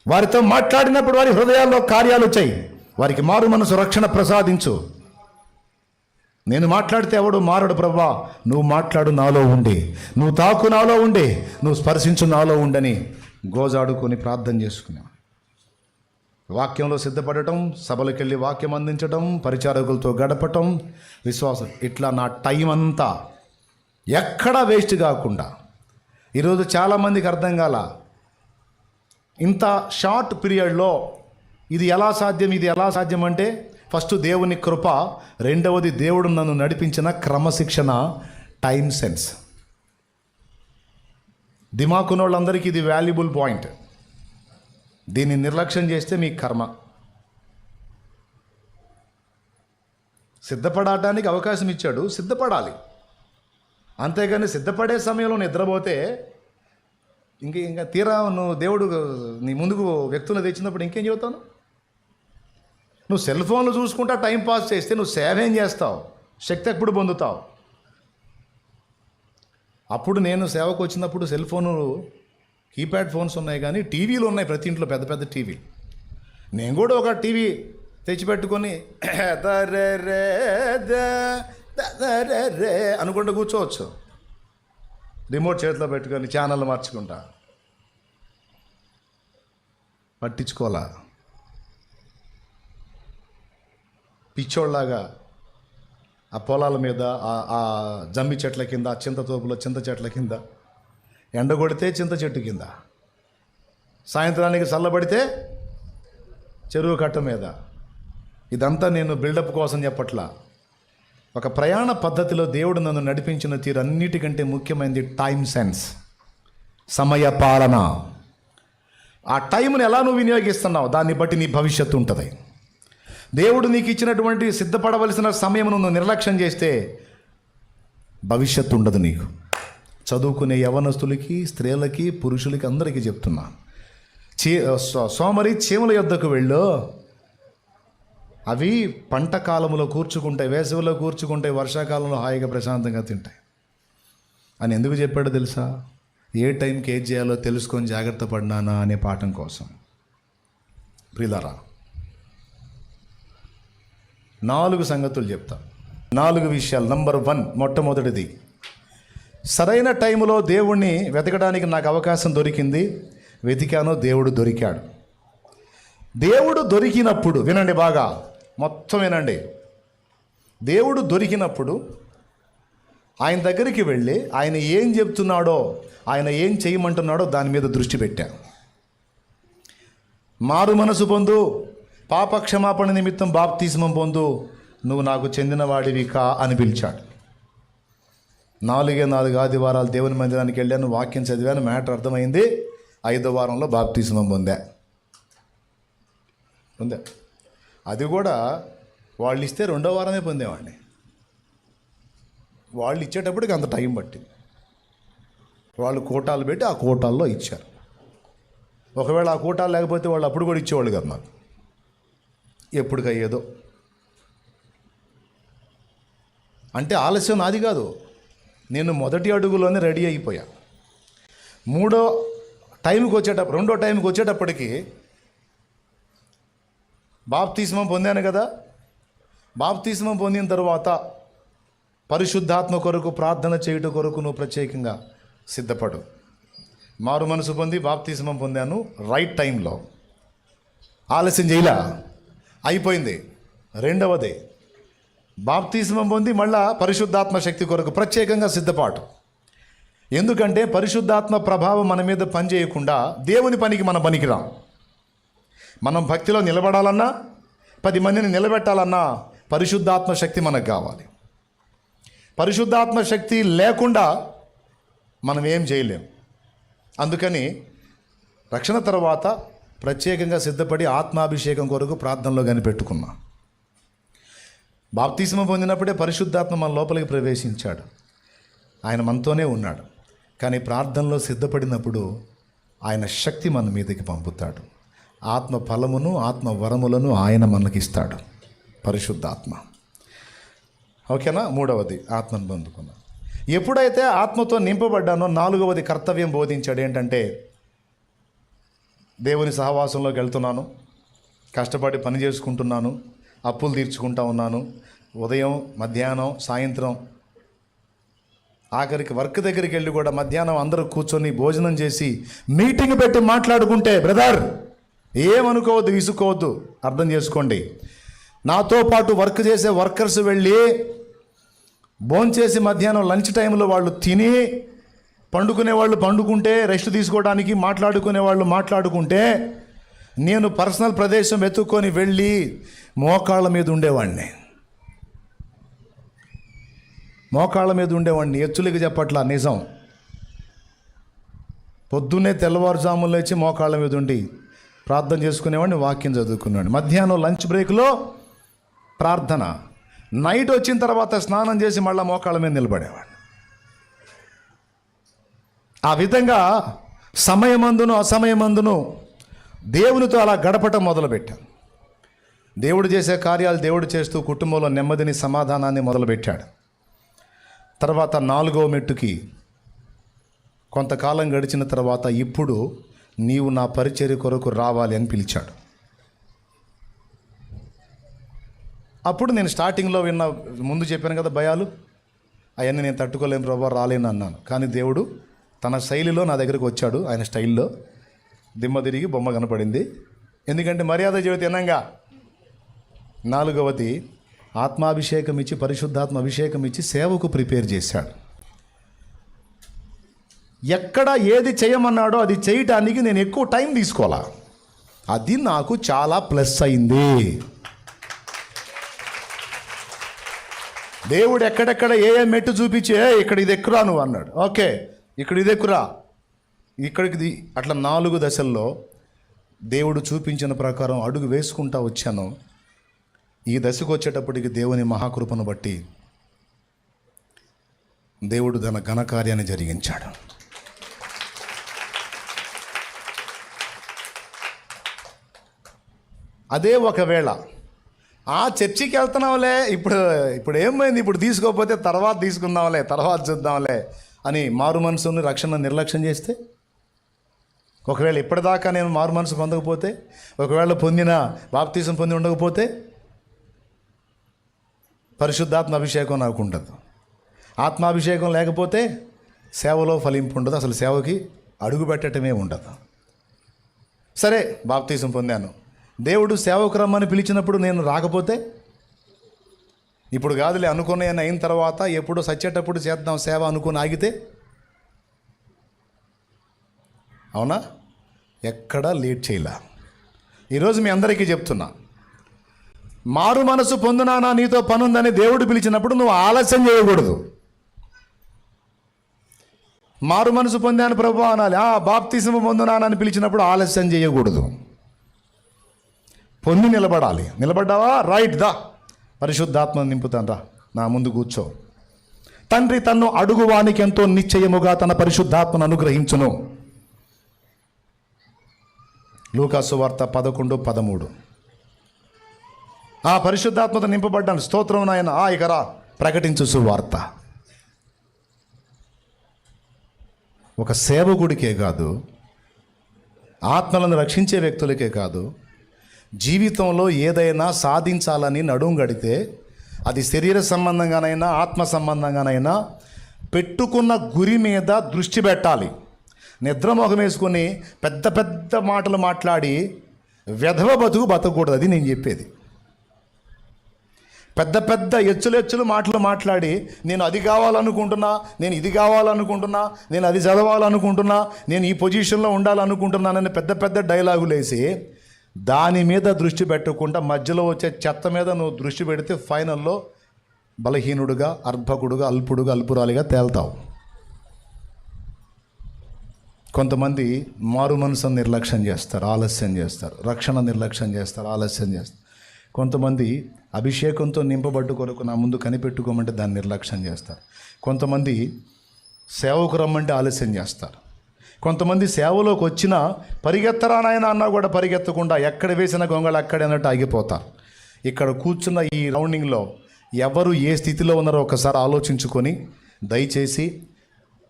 వారితో మాట్లాడినప్పుడు వారి హృదయాల్లో కార్యాలు చేయి, వారికి మారు మనసు రక్షణ ప్రసాదించు. నేను మాట్లాడితే ఎవడు మారడు ప్రభువా, నువ్వు మాట్లాడు నాలో ఉండి, నువ్వు తాకు నాలో ఉండి, నువ్వు స్పర్శించు నాలో ఉండని గోజాడుకొని ప్రార్థన చేసుకున్నాం. వాక్యంలో సిద్ధపడటం, సభలకు వెళ్ళి వాక్యం అందించడం, పరిచారకులతో గడపటం, విశ్వాసం, ఇట్లా నా టైం అంతా ఎక్కడా వేస్ట్ కాకుండా. ఈరోజు చాలామందికి అర్థం కాల, ఇంత షార్ట్ పీరియడ్లో ఇది ఎలా సాధ్యం అంటే, ఫస్ట్ దేవుని కృప, రెండవది దేవుడు నన్ను నడిపించిన క్రమశిక్షణ, టైం సెన్స్. దిమాకున్న వాళ్ళందరికీ ఇది వాల్యుబుల్ పాయింట్. దీన్ని నిర్లక్ష్యం చేస్తే మీ కర్మ. సిద్ధపడటానికి అవకాశం ఇచ్చాడు, సిద్ధపడాలి. అంతేగాని సిద్ధపడే సమయంలో నిద్రపోతే ఇంకా తీరా నువ్వు దేవుడు నీ ముందుకు వ్యక్తులను తెచ్చినప్పుడు ఇంకేం చెబుతాను? నువ్వు సెల్ ఫోన్లు చూసుకుంటా టైం పాస్ చేస్తే నువ్వు సేవ ఏం చేస్తావు? శక్తి ఎప్పుడు పొందుతావు? అప్పుడు నేను సేవకు వచ్చినప్పుడు సెల్ ఫోను, కీప్యాడ్ ఫోన్స్ ఉన్నాయి, కానీ టీవీలు ఉన్నాయి ప్రతి ఇంట్లో, పెద్ద పెద్ద టీవీ. నేను కూడా ఒక టీవీ తెచ్చిపెట్టుకొని అనుకుంటూ కూర్చోవచ్చు, రిమోట్ చేతిలో పెట్టుకొని ఛానల్ మార్చుకుంటా. పట్టించుకోవాలా, పిచ్చోళ్ళలాగా ఆ పొలాల మీద, ఆ జమ్మి చెట్ల కింద, ఆ చింత తోపులో చింత చెట్ల కింద, ఎండ కొడితే చింత చెట్టు కింద, సాయంత్రానికి చల్లబడితే చెరువు కట్ట మీద. ఇదంతా నేను బిల్డప్ కోసం చెప్పట్లా. ఒక ప్రయాణ పద్ధతిలో దేవుడు నన్ను నడిపించిన తీరు అన్నిటికంటే ముఖ్యమైనది టైం సెన్స్, సమయ పాలన. ఆ టైంని ఎలా నువ్వు వినియోగిస్తున్నావు, దాన్ని బట్టి నీ భవిష్యత్తు ఉంటుంది. దేవుడు నీకు ఇచ్చినటువంటి సిద్ధపడవలసిన సమయమును నువ్వు నిర్లక్ష్యం చేస్తే భవిష్యత్తు ఉండదు నీకు. చదువుకునే యవనస్తులకి, స్త్రీలకి, పురుషులకి అందరికీ చెప్తున్నా, సోమరి చీమల యొద్దకు వెళ్ళు, అవి పంట కాలంలో కూర్చుకుంటాయి, వేసవిలో కూర్చుకుంటాయి, వర్షాకాలంలో హాయిగా ప్రశాంతంగా తింటాయి అని ఎందుకు చెప్పాడో తెలుసా? ఏ టైంకి ఏది చేయాలో తెలుసుకొని జాగ్రత్త పడినానా అనే పాఠం కోసం. ప్రియులారా, 4 సంగతులు చెప్తా, 4 విషయాలు. నంబర్ 1, మొట్టమొదటిది, సరైన టైంలో దేవుణ్ణి వెతకడానికి నాకు అవకాశం దొరికింది, వెతికాను, దేవుడు దొరికాడు. దేవుడు దొరికినప్పుడు, వినండి బాగా, మొత్తం వినండి, దేవుడు దొరికినప్పుడు ఆయన దగ్గరికి వెళ్ళి ఆయన ఏం చెప్తున్నాడో, ఆయన ఏం చేయమంటున్నాడో దాని మీద దృష్టి పెట్టా. మారు మనసు పొందు, పాప క్షమాపణ నిమిత్తం బాప్తిస్మం పొందు, నువ్వు నాకు చెందినవాడివి కా అని పిలిచాడు. 4 ఆదివారాలు దేవుని మందిరానికి వెళ్ళాను, వాక్యం చదివాను, మ్యాటర్ అర్థమైంది. 5వ వారంలో బాప్తిస్మం పొందా. అది కూడా వాళ్ళు ఇస్తే 2వ వారమే పొందేవాడిని. వాళ్ళు ఇచ్చేటప్పటికి అంత టైం పట్టింది. వాళ్ళు కోటాలు పెట్టి ఆ కోటాల్లో ఇచ్చారు. ఒకవేళ ఆ కోటాలు లేకపోతే వాళ్ళు అప్పుడు కూడా ఇచ్చేవాళ్ళు కదా నాకు. ఎప్పటికయ్యేదో అంటే ఆలస్యం నాది కాదు, నేను మొదటి అడుగులోనే రెడీ అయిపోయా. 2వ టైంకి వచ్చేటప్పటికి బాప్తిస్మం పొందాను కదా. బాప్తిస్మం పొందిన తర్వాత పరిశుద్ధాత్మ కొరకు ప్రార్థన చేయుట కొరకు నువ్వు ప్రత్యేకంగా సిద్ధపడు. మారు మనసు పొంది బాప్తిస్మం పొందాను రైట్ టైంలో, ఆలస్యం చేయలా, అయిపోయింది. రెండవది, బాప్తిస్మం పొంది మళ్ళా పరిశుద్ధాత్మ శక్తి కొరకు ప్రత్యేకంగా సిద్ధపాటు. ఎందుకంటే పరిశుద్ధాత్మ ప్రభావం మన మీద పనిచేయకుండా దేవుని పనికి మనం పనికిరాం. మనం భక్తిలో నిలబడాలన్నా, 10 మందిని నిలబెట్టాలన్నా పరిశుద్ధాత్మ శక్తి మనకు కావాలి. పరిశుద్ధాత్మ శక్తి లేకుండా మనం ఏం చేయలేం. అందుకని రక్షణ తర్వాత ప్రత్యేకంగా సిద్ధపడి ఆత్మాభిషేకం కొరకు ప్రార్థనలో కనిపెట్టుకున్నా. బాప్తిస్మం పొందినప్పుడే పరిశుద్ధాత్మ మన లోపలికి ప్రవేశించాడు, ఆయన మనతోనే ఉన్నాడు. కానీ ప్రార్థనలో సిద్ధపడినప్పుడు ఆయన శక్తి మన మీదకి పంపుతాడు. ఆత్మ ఫలమును ఆత్మ వరములను ఆయన మనకిస్తాడు, పరిశుద్ధాత్మ. ఓకేనా? మూడవది, ఆత్మను పొందుకున్నా. ఎప్పుడైతే ఆత్మతో నింపబడ్డానో 4వది కర్తవ్యం బోధించాడు. ఏంటంటే, దేవుని సహవాసంలోకి వెళ్తున్నాను, కష్టపడి పని చేసుకుంటున్నాను, అప్పులు తీర్చుకుంటా ఉన్నాను, ఉదయం మధ్యాహ్నం సాయంత్రం, ఆఖరికి వర్క్ దగ్గరికి వెళ్ళి కూడా మధ్యాహ్నం అందరూ కూర్చొని భోజనం చేసి మీటింగ్ పెట్టి మాట్లాడుకుంటే, బ్రదర్ ఏమనుకోవద్దు, విసుకోవద్దు, అర్థం చేసుకోండి. నాతో పాటు వర్క్ చేసే వర్కర్స్ వెళ్ళి భోంచేసి మధ్యాహ్నం లంచ్ టైంలో వాళ్ళు తిని పండుకునే వాళ్ళు పండుకుంటే, రెస్ట్ తీసుకోవడానికి మాట్లాడుకునే వాళ్ళు మాట్లాడుకుంటే, నేను పర్సనల్ ప్రదేశం వెతుక్కొని వెళ్ళి మోకాళ్ళ మీద ఉండేవాడిని. ఎచ్చులకి చెప్పట్లా, నిజం. పొద్దున్నే తెల్లవారుజాములు లేచి మోకాళ్ళ మీద ఉండి ప్రార్థన చేసుకునేవాడిని, వాక్యం చదువుకునేవాడిని. మధ్యాహ్నం లంచ్ బ్రేక్లో ప్రార్థన, నైట్ వచ్చిన తర్వాత స్నానం చేసి మళ్ళీ మోకాళ్ళ మీద నిలబడేవాడిని. ఆ విధంగా సమయమందును అసమయమందును దేవునితో అలా గడపటం మొదలుపెట్టాను. దేవుడు చేసే కార్యాలు దేవుడు చేస్తూ కుటుంబంలో నెమ్మదిని సమాధానాన్ని మొదలుపెట్టాడు. తర్వాత 4వ మెట్టుకి కొంతకాలం గడిచిన తర్వాత, ఇప్పుడు నీవు నా పరిచర్య కొరకు రావాలి అని పిలిచాడు. అప్పుడు నేను స్టార్టింగ్లో ముందు చెప్పాను కదా, భయాలు అవన్నీ నేను తట్టుకోలేను ప్రభా, రాలేను అన్నాను. కానీ దేవుడు తన శైలిలో నా దగ్గరికి వచ్చాడు. ఆయన స్టైల్లో దిమ్మ తిరిగి బొమ్మ కనపడింది. ఎందుకంటే మర్యాద జీవితం తినంగా. 4వది, ఆత్మాభిషేకం ఇచ్చి, పరిశుద్ధాత్మ అభిషేకం ఇచ్చి సేవకు ప్రిపేర్ చేశాడు. ఎక్కడ ఏది చేయమన్నాడో అది చేయటానికి నేను ఎక్కువ టైం తీసుకోవాలా. అది నాకు చాలా ప్లస్ అయింది. దేవుడు ఎక్కడెక్కడ ఏ మెట్టు చూపించి, ఇక్కడ ఇది ఎక్కురా నువ్వు అన్నాడు. ఓకే, ఇక్కడ ఇది ఎక్కురా, ఇక్కడికి అట్లా 4 దశల్లో దేవుడు చూపించిన ప్రకారం అడుగు వేసుకుంటా వచ్చాను. ఈ దశకు వచ్చేటప్పటికి దేవుని మహాకృపను బట్టి దేవుడు తన ఘనకార్యాన్ని జరిగించాడు. అదే ఒకవేళ ఆ చర్చికి వెళ్తున్నాంలే, ఇప్పుడు ఏమైంది, ఇప్పుడు తీసుకోకపోతే తర్వాత తీసుకుందాంలే, తర్వాత చూద్దాంలే అని మారు మనసుని రక్షణ నిర్లక్ష్యం చేస్తే, ఒకవేళ ఇప్పటిదాకా నేను మారు మనసు పొందకపోతే, ఒకవేళ బాప్తిసం పొంది ఉండకపోతే, పరిశుద్ధాత్మ అభిషేకం నాకు ఉండదు. ఆత్మాభిషేకం లేకపోతే సేవలో ఫలింపు ఉండదు, అసలు సేవకి అడుగు పెట్టడమే ఉండదు. సరే, బాప్తిసం పొందాను, దేవుడు సేవకు రమ్మని పిలిచినప్పుడు నేను రాకపోతే, ఇప్పుడు కాదులే అనుకున్నాయని అయిన తర్వాత ఎప్పుడో సచ్చేటప్పుడు చేద్దాం సేవ అనుకుని ఆగితే, అవునా? ఎక్కడా లేట్ చేయలే. ఈరోజు మీ అందరికీ చెప్తున్నా, మారు మనసు పొందునానా నీతో పనుందని దేవుడు పిలిచినప్పుడు నువ్వు ఆలస్యం చేయకూడదు. మారు మనసు పొందాను ప్రభు అనాలి. బాప్తిసం పొందునానా అని పిలిచినప్పుడు ఆలస్యం చేయకూడదు, పొంది నిలబడాలి. నిలబడ్డావా? రైట్, దా పరిశుద్ధాత్మను నింపుతాను, రా నా ముందు కూర్చో. తండ్రి తన్ను అడుగువానికి ఎంతో నిశ్చయముగా తన పరిశుద్ధాత్మను అనుగ్రహించును. లూకాసు వార్త 11:13. ఆ పరిశుద్ధాత్మతో నింపబడ్డాను, స్తోత్రం నాయన, ఇక రా ప్రకటించు సువార్త. ఒక సేవకుడికే కాదు, ఆత్మలను రక్షించే వ్యక్తులకే కాదు, జీవితంలో ఏదైనా సాధించాలని నడుం గడితే అది శరీర సంబంధంగానైనా ఆత్మ సంబంధంగానైనా పెట్టుకున్న గురి మీద దృష్టి పెట్టాలి. నిద్రమోహం వేసుకొని పెద్ద పెద్ద మాటలు మాట్లాడి వెధవ బతుకు బతకూడదు. అది నేను చెప్పేది. పెద్ద పెద్ద ఎచ్చులు మాటలు మాట్లాడి నేను అది కావాలనుకుంటున్నా, నేను ఇది కావాలనుకుంటున్నా, నేను అది చదవాలనుకుంటున్నా, నేను ఈ పొజిషన్లో ఉండాలనుకుంటున్నానని పెద్ద పెద్ద డైలాగులు వేసి దాని మీద దృష్టి పెట్టకుండా మధ్యలో వచ్చే చెత్త మీద నువ్వు దృష్టి పెడితే ఫైనల్లో బలహీనుడుగా, అర్భకుడుగా, అల్పురాలిగా తేల్తావు. కొంతమంది మారు మనసును నిర్లక్ష్యం చేస్తారు, ఆలస్యం చేస్తారు. రక్షణ నిర్లక్ష్యం చేస్తారు, ఆలస్యం చేస్తారు. కొంతమంది అభిషేకంతో నింపబడ్డ కొరకు నా ముందు కనిపెట్టుకోమంటే దాన్ని నిర్లక్ష్యం చేస్తారు. కొంతమంది సేవకు రమ్మంటే ఆలస్యం చేస్తారు. కొంతమంది సేవలోకి వచ్చినా పరిగెత్తరానాయన అన్నా కూడా పరిగెత్తకుండా ఎక్కడ వేసిన గొంగళ అక్కడే అన్నట్టు ఆగిపోతారు. ఇక్కడ కూర్చున్న ఈ రౌండింగ్లో ఎవరు ఏ స్థితిలో ఉన్నారో ఒకసారి ఆలోచించుకొని దయచేసి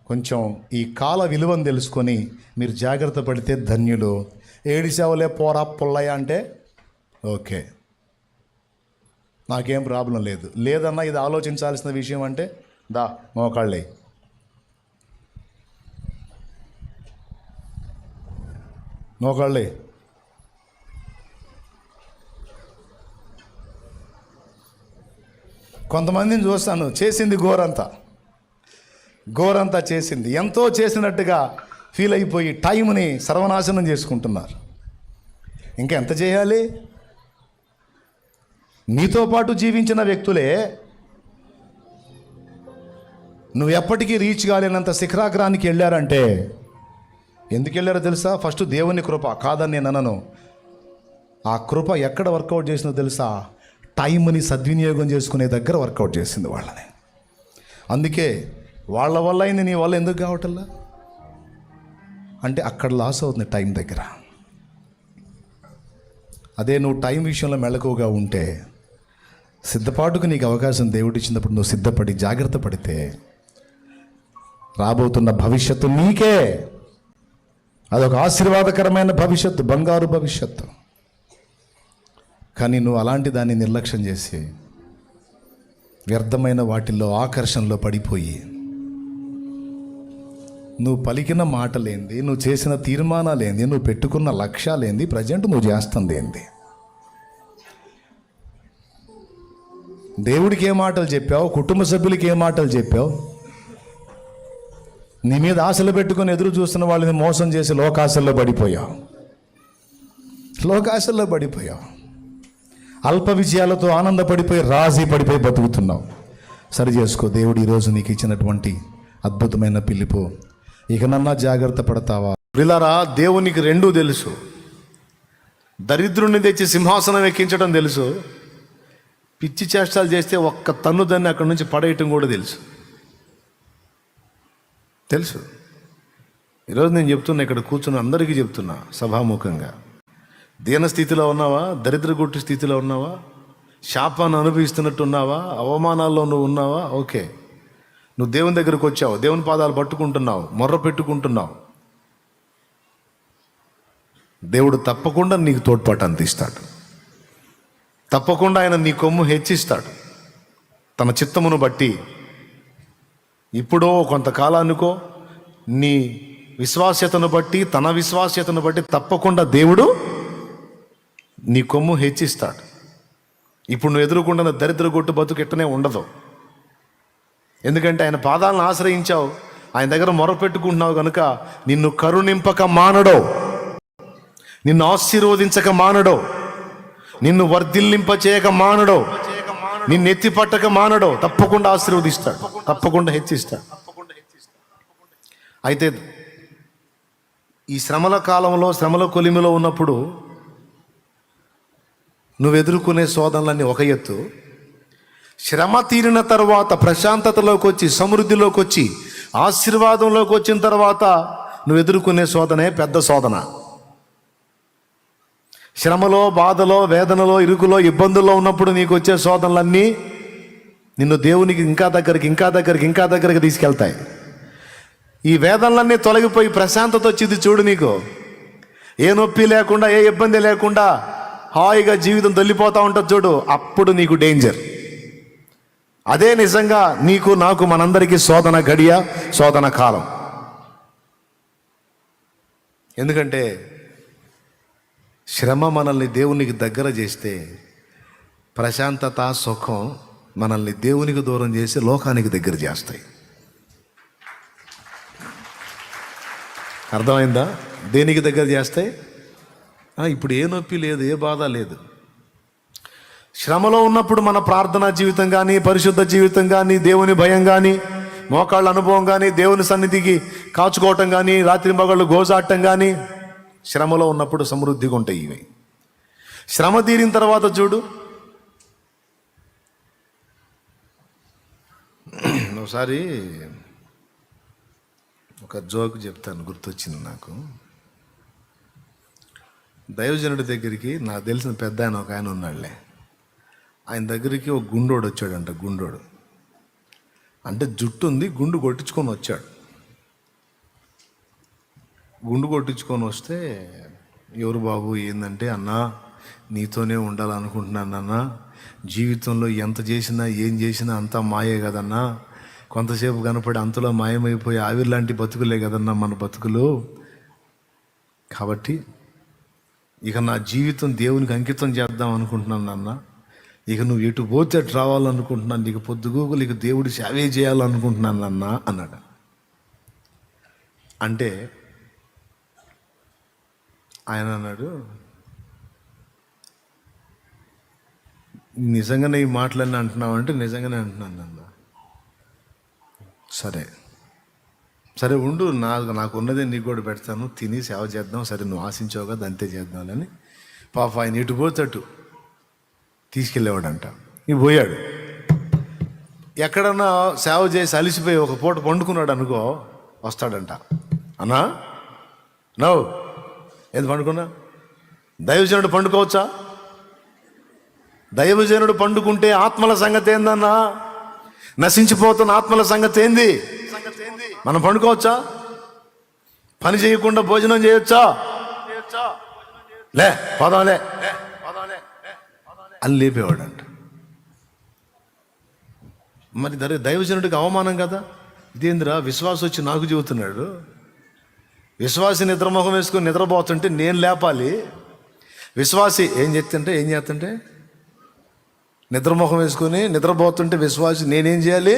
కొంచెం ఈ కాల విలువను తెలుసుకొని మీరు జాగ్రత్త పడితే ధన్యులు. ఏడిసేవలే పోరా పుల్లయ్య అంటే ఓకే, నాకేం ప్రాబ్లం లేదు. లేదన్నా ఇది ఆలోచించాల్సిన విషయం అంటే దా మోకాళ్ళే. మోకాళ్ళే. కొంతమందిని చూస్తాను, చేసింది ఘోరంతా చేసింది, ఎంతో చేసినట్టుగా ఫీల్ అయిపోయి టైంని సర్వనాశనం చేసుకుంటున్నారు. ఇంకా ఎంత చేయాలి? నీతో పాటు జీవించిన వ్యక్తులే నువ్వు ఎప్పటికీ రీచ్ కాలేనంత శిఖరాగ్రానికి వెళ్ళారంటే ఎందుకు వెళ్ళారో తెలుసా? ఫస్ట్ దేవుని కృప కాదని నేను అనను. ఆ కృప ఎక్కడ వర్కౌట్ చేసిందో తెలుసా? టైంని సద్వినియోగం చేసుకునే దగ్గర వర్కౌట్ చేసింది వాళ్ళని. అందుకే వాళ్ళ వల్ల అయింది, నీ వల్ల ఎందుకు కావటల్లా అంటే అక్కడ లాస్ అవుతుంది టైం దగ్గర. అదే నువ్వు టైం విషయంలో మెళకువగా ఉంటే, సిద్ధపాటుకు నీకు అవకాశం దేవుడు ఇచ్చినప్పుడు నువ్వు సిద్ధపడి జాగ్రత్త పడితే రాబోతున్న భవిష్యత్తు నీకే. అదొక ఆశీర్వాదకరమైన భవిష్యత్తు, బంగారు భవిష్యత్తు. కానీ నువ్వు అలాంటి దాన్ని నిర్లక్ష్యం చేసి వ్యర్థమైన వాటిల్లో ఆకర్షణలో పడిపోయి నువ్వు పలికిన మాటలేంది, నువ్వు చేసిన తీర్మానాలేంది, నువ్వు పెట్టుకున్న లక్ష్యాలేంది, ప్రజెంట్ నువ్వు చేస్తుంది ఏంది, దేవుడికి ఏ మాటలు చెప్పావు, కుటుంబ సభ్యులకి ఏ మాటలు చెప్పావు, నీ మీద ఆశలు పెట్టుకొని ఎదురు చూస్తున్న వాళ్ళని మోసం చేసి లోకాశల్లో పడిపోయావు. అల్ప విజయాలతో ఆనందపడిపోయి రాజీ పడిపోయి బతుకుతున్నావు. సరి చేసుకో. దేవుడు ఈరోజు నీకు ఇచ్చినటువంటి అద్భుతమైన పిలుపు. ఇకనన్నా జాగ్రత్త పడతావా? ప్రియులారా, దేవునికి రెండూ తెలుసు. దరిద్రుణ్ణి తెచ్చి సింహాసనం ఎక్కించడం తెలుసు, పిచ్చి చేష్టాలు చేస్తే ఒక్క తన్ను దాన్ని అక్కడి నుంచి పడేయటం కూడా తెలుసు. ఈరోజు నేను చెప్తున్నా, ఇక్కడ కూర్చున్న అందరికీ చెప్తున్నా సభాముఖంగా, దీన స్థితిలో ఉన్నావా, దరిద్రగొట్టు స్థితిలో ఉన్నావా, శాపాన్ని అనుభవిస్తున్నట్టు ఉన్నావా, అవమానాల్లో నువ్వు ఉన్నావా, ఓకే, నువ్వు దేవుని దగ్గరకు వచ్చావు, దేవుని పాదాలు పట్టుకుంటున్నావు, మొర్ర పెట్టుకుంటున్నావు, దేవుడు తప్పకుండా నీకు తోడ్పాటు అందిస్తాడు. తప్పకుండా ఆయన నీ కొమ్ము హెచ్చిస్తాడు. తన చిత్తమును బట్టి ఇప్పుడో కొంతకాలానికో నీ విశ్వాస్యతను బట్టి, తన విశ్వాస్యతను బట్టి తప్పకుండా దేవుడు నీ కొమ్ము హెచ్చిస్తాడు. ఇప్పుడు నువ్వు ఎదుర్కొంటున్న దరిద్ర గొట్టు బతుకు ఎట్టనే ఉండదు. ఎందుకంటే ఆయన పాదాలను ఆశ్రయించావు, ఆయన దగ్గర మొరపెట్టుకుంటున్నావు కనుక నిన్ను కరుణింపక మానడో, నిన్ను ఆశీర్వదించక మానడో, నిన్ను వర్ధిల్లింప చేయక మానడో, నిన్ను ఎత్తి పట్టక మానడో, తప్పకుండా ఆశీర్వదిస్తాడు, తప్పకుండా హెచ్చిస్తాడు. అయితే ఈ శ్రమల కాలంలో, శ్రమల కొలిమిలో ఉన్నప్పుడు నువ్వు ఎదుర్కొనే శోధనలన్నీ ఒక ఎత్తు, శ్రమ తీరిన తర్వాత ప్రశాంతతలోకి వచ్చి, సమృద్ధిలోకి వచ్చి, ఆశీర్వాదంలోకి వచ్చిన తర్వాత నువ్వు ఎదుర్కొనే శోధనే పెద్ద శోధన. శ్రమలో, బాధలో, వేదనలో, ఇరుకులో, ఇబ్బందుల్లో ఉన్నప్పుడు నీకు వచ్చే శోధనలన్నీ నిన్ను దేవునికి ఇంకా దగ్గరికి తీసుకెళ్తాయి. ఈ వేదనలన్నీ తొలగిపోయి ప్రశాంతత వచ్చింది చూడు, నీకు ఏ నొప్పి లేకుండా, ఏ ఇబ్బంది లేకుండా హాయిగా జీవితం తొలిపోతూ ఉంటుంది చూడు, అప్పుడు నీకు డేంజర్. అదే నిజంగా నీకు నాకు మనందరికీ శోధన గడియ, శోధన కాలం. ఎందుకంటే శ్రమ మనల్ని దేవునికి దగ్గర చేస్తే, ప్రశాంతత, సుఖం మనల్ని దేవునికి దూరం చేసి లోకానికి దగ్గర చేస్తాయి. అర్థమైందా? దేనికి దగ్గర చేస్తాయి? ఇప్పుడు ఏ నొప్పి లేదు, ఏ బాధ లేదు. శ్రమలో ఉన్నప్పుడు మన ప్రార్థనా జీవితం కానీ, పరిశుద్ధ జీవితం కానీ, దేవుని భయం కానీ, మోకాళ్ళ అనుభవం కానీ, దేవుని సన్నిధికి కాచుకోవటం కానీ, రాత్రి మగళ్ళు గోజాడటం కానీ, శ్రమలో ఉన్నప్పుడు సమృద్ధిగా ఉంటాయి ఇవి. శ్రమ తీరిన తర్వాత చూడు, ఒకసారి ఒక జోక్ చెప్తాను, గుర్తొచ్చింది నాకు. దైవజనుడి దగ్గరికి నాకు తెలిసిన పెద్ద ఆయన ఒక ఆయన ఉన్నాడులే. ఆయన దగ్గరికి ఒక గుండోడు వచ్చాడంట. గుండోడు అంటే జుట్టు ఉంది, గుండు కొట్టించుకొని వచ్చాడు. గుండు కొట్టించుకొని వస్తే, ఎవరు బాబు ఏందంటే, అన్నా నీతోనే ఉండాలనుకుంటున్నాను అన్నా, జీవితంలో ఎంత చేసినా ఏం చేసినా అంతా మాయే కదన్నా, కొంతసేపు కనపడి అంతలో మాయమైపోయి ఆవిర్లాంటి బతుకులే కదన్నా మన బతుకులు. కాబట్టి ఇక నా జీవితం దేవునికి అంకితం చేద్దాం అనుకుంటున్నాను అన్న. ఇక నువ్వు ఎటు పోతే అటు రావాలనుకుంటున్నాను, నీకు పొద్దుగూకులు ఇక దేవుడి సేవే చేయాలనుకుంటున్నాను అన్న అన్నాడు. అంటే ఆయన అన్నాడు, నిజంగానే ఈ మాటలన్నీ అంటున్నావు అంటే నిజంగానే అంటున్నాను అన్న. సరే సరే ఉండు, నాకు ఉన్నదే నీకు కూడా పెడతాను, తిని సేవ చేద్దాం. సరే నువ్వు ఆశించావు కదా, అంతే చేద్దామని పాప ఆయన ఇటు పోతట్టు తీసుకెళ్ళేవాడంట. ఇవి పోయాడు. ఎక్కడన్నా సేవ చేసి అలిసిపోయి ఒక పూట పండుకున్నాడు అనుకో, వస్తాడంట. అన్నా నవ్వు ఏది పండుకున్నా? దైవజనుడు పండుకోవచ్చా? దైవజనుడు పండుకుంటే ఆత్మల సంగతి ఏందన్నా? నశించిపోతున్న ఆత్మల సంగతి ఏంది? మనం పండుకోవచ్చా? పని చేయకుండా భోజనం చేయొచ్చా? లే పోదాంలే అని లేపేవాడంట. మరి దైవజనుడికి అవమానం కదా. ఇదేందిరా, విశ్వాసం వచ్చి నాకు చెబుతున్నాడు. విశ్వాసి నిద్రముఖం వేసుకొని నిద్రపోతుంటే నేను లేపాలి. విశ్వాసి ఏం చేస్తుంటే నిద్రముఖం వేసుకొని నిద్రపోతుంటే విశ్వాసి నేనేం చేయాలి?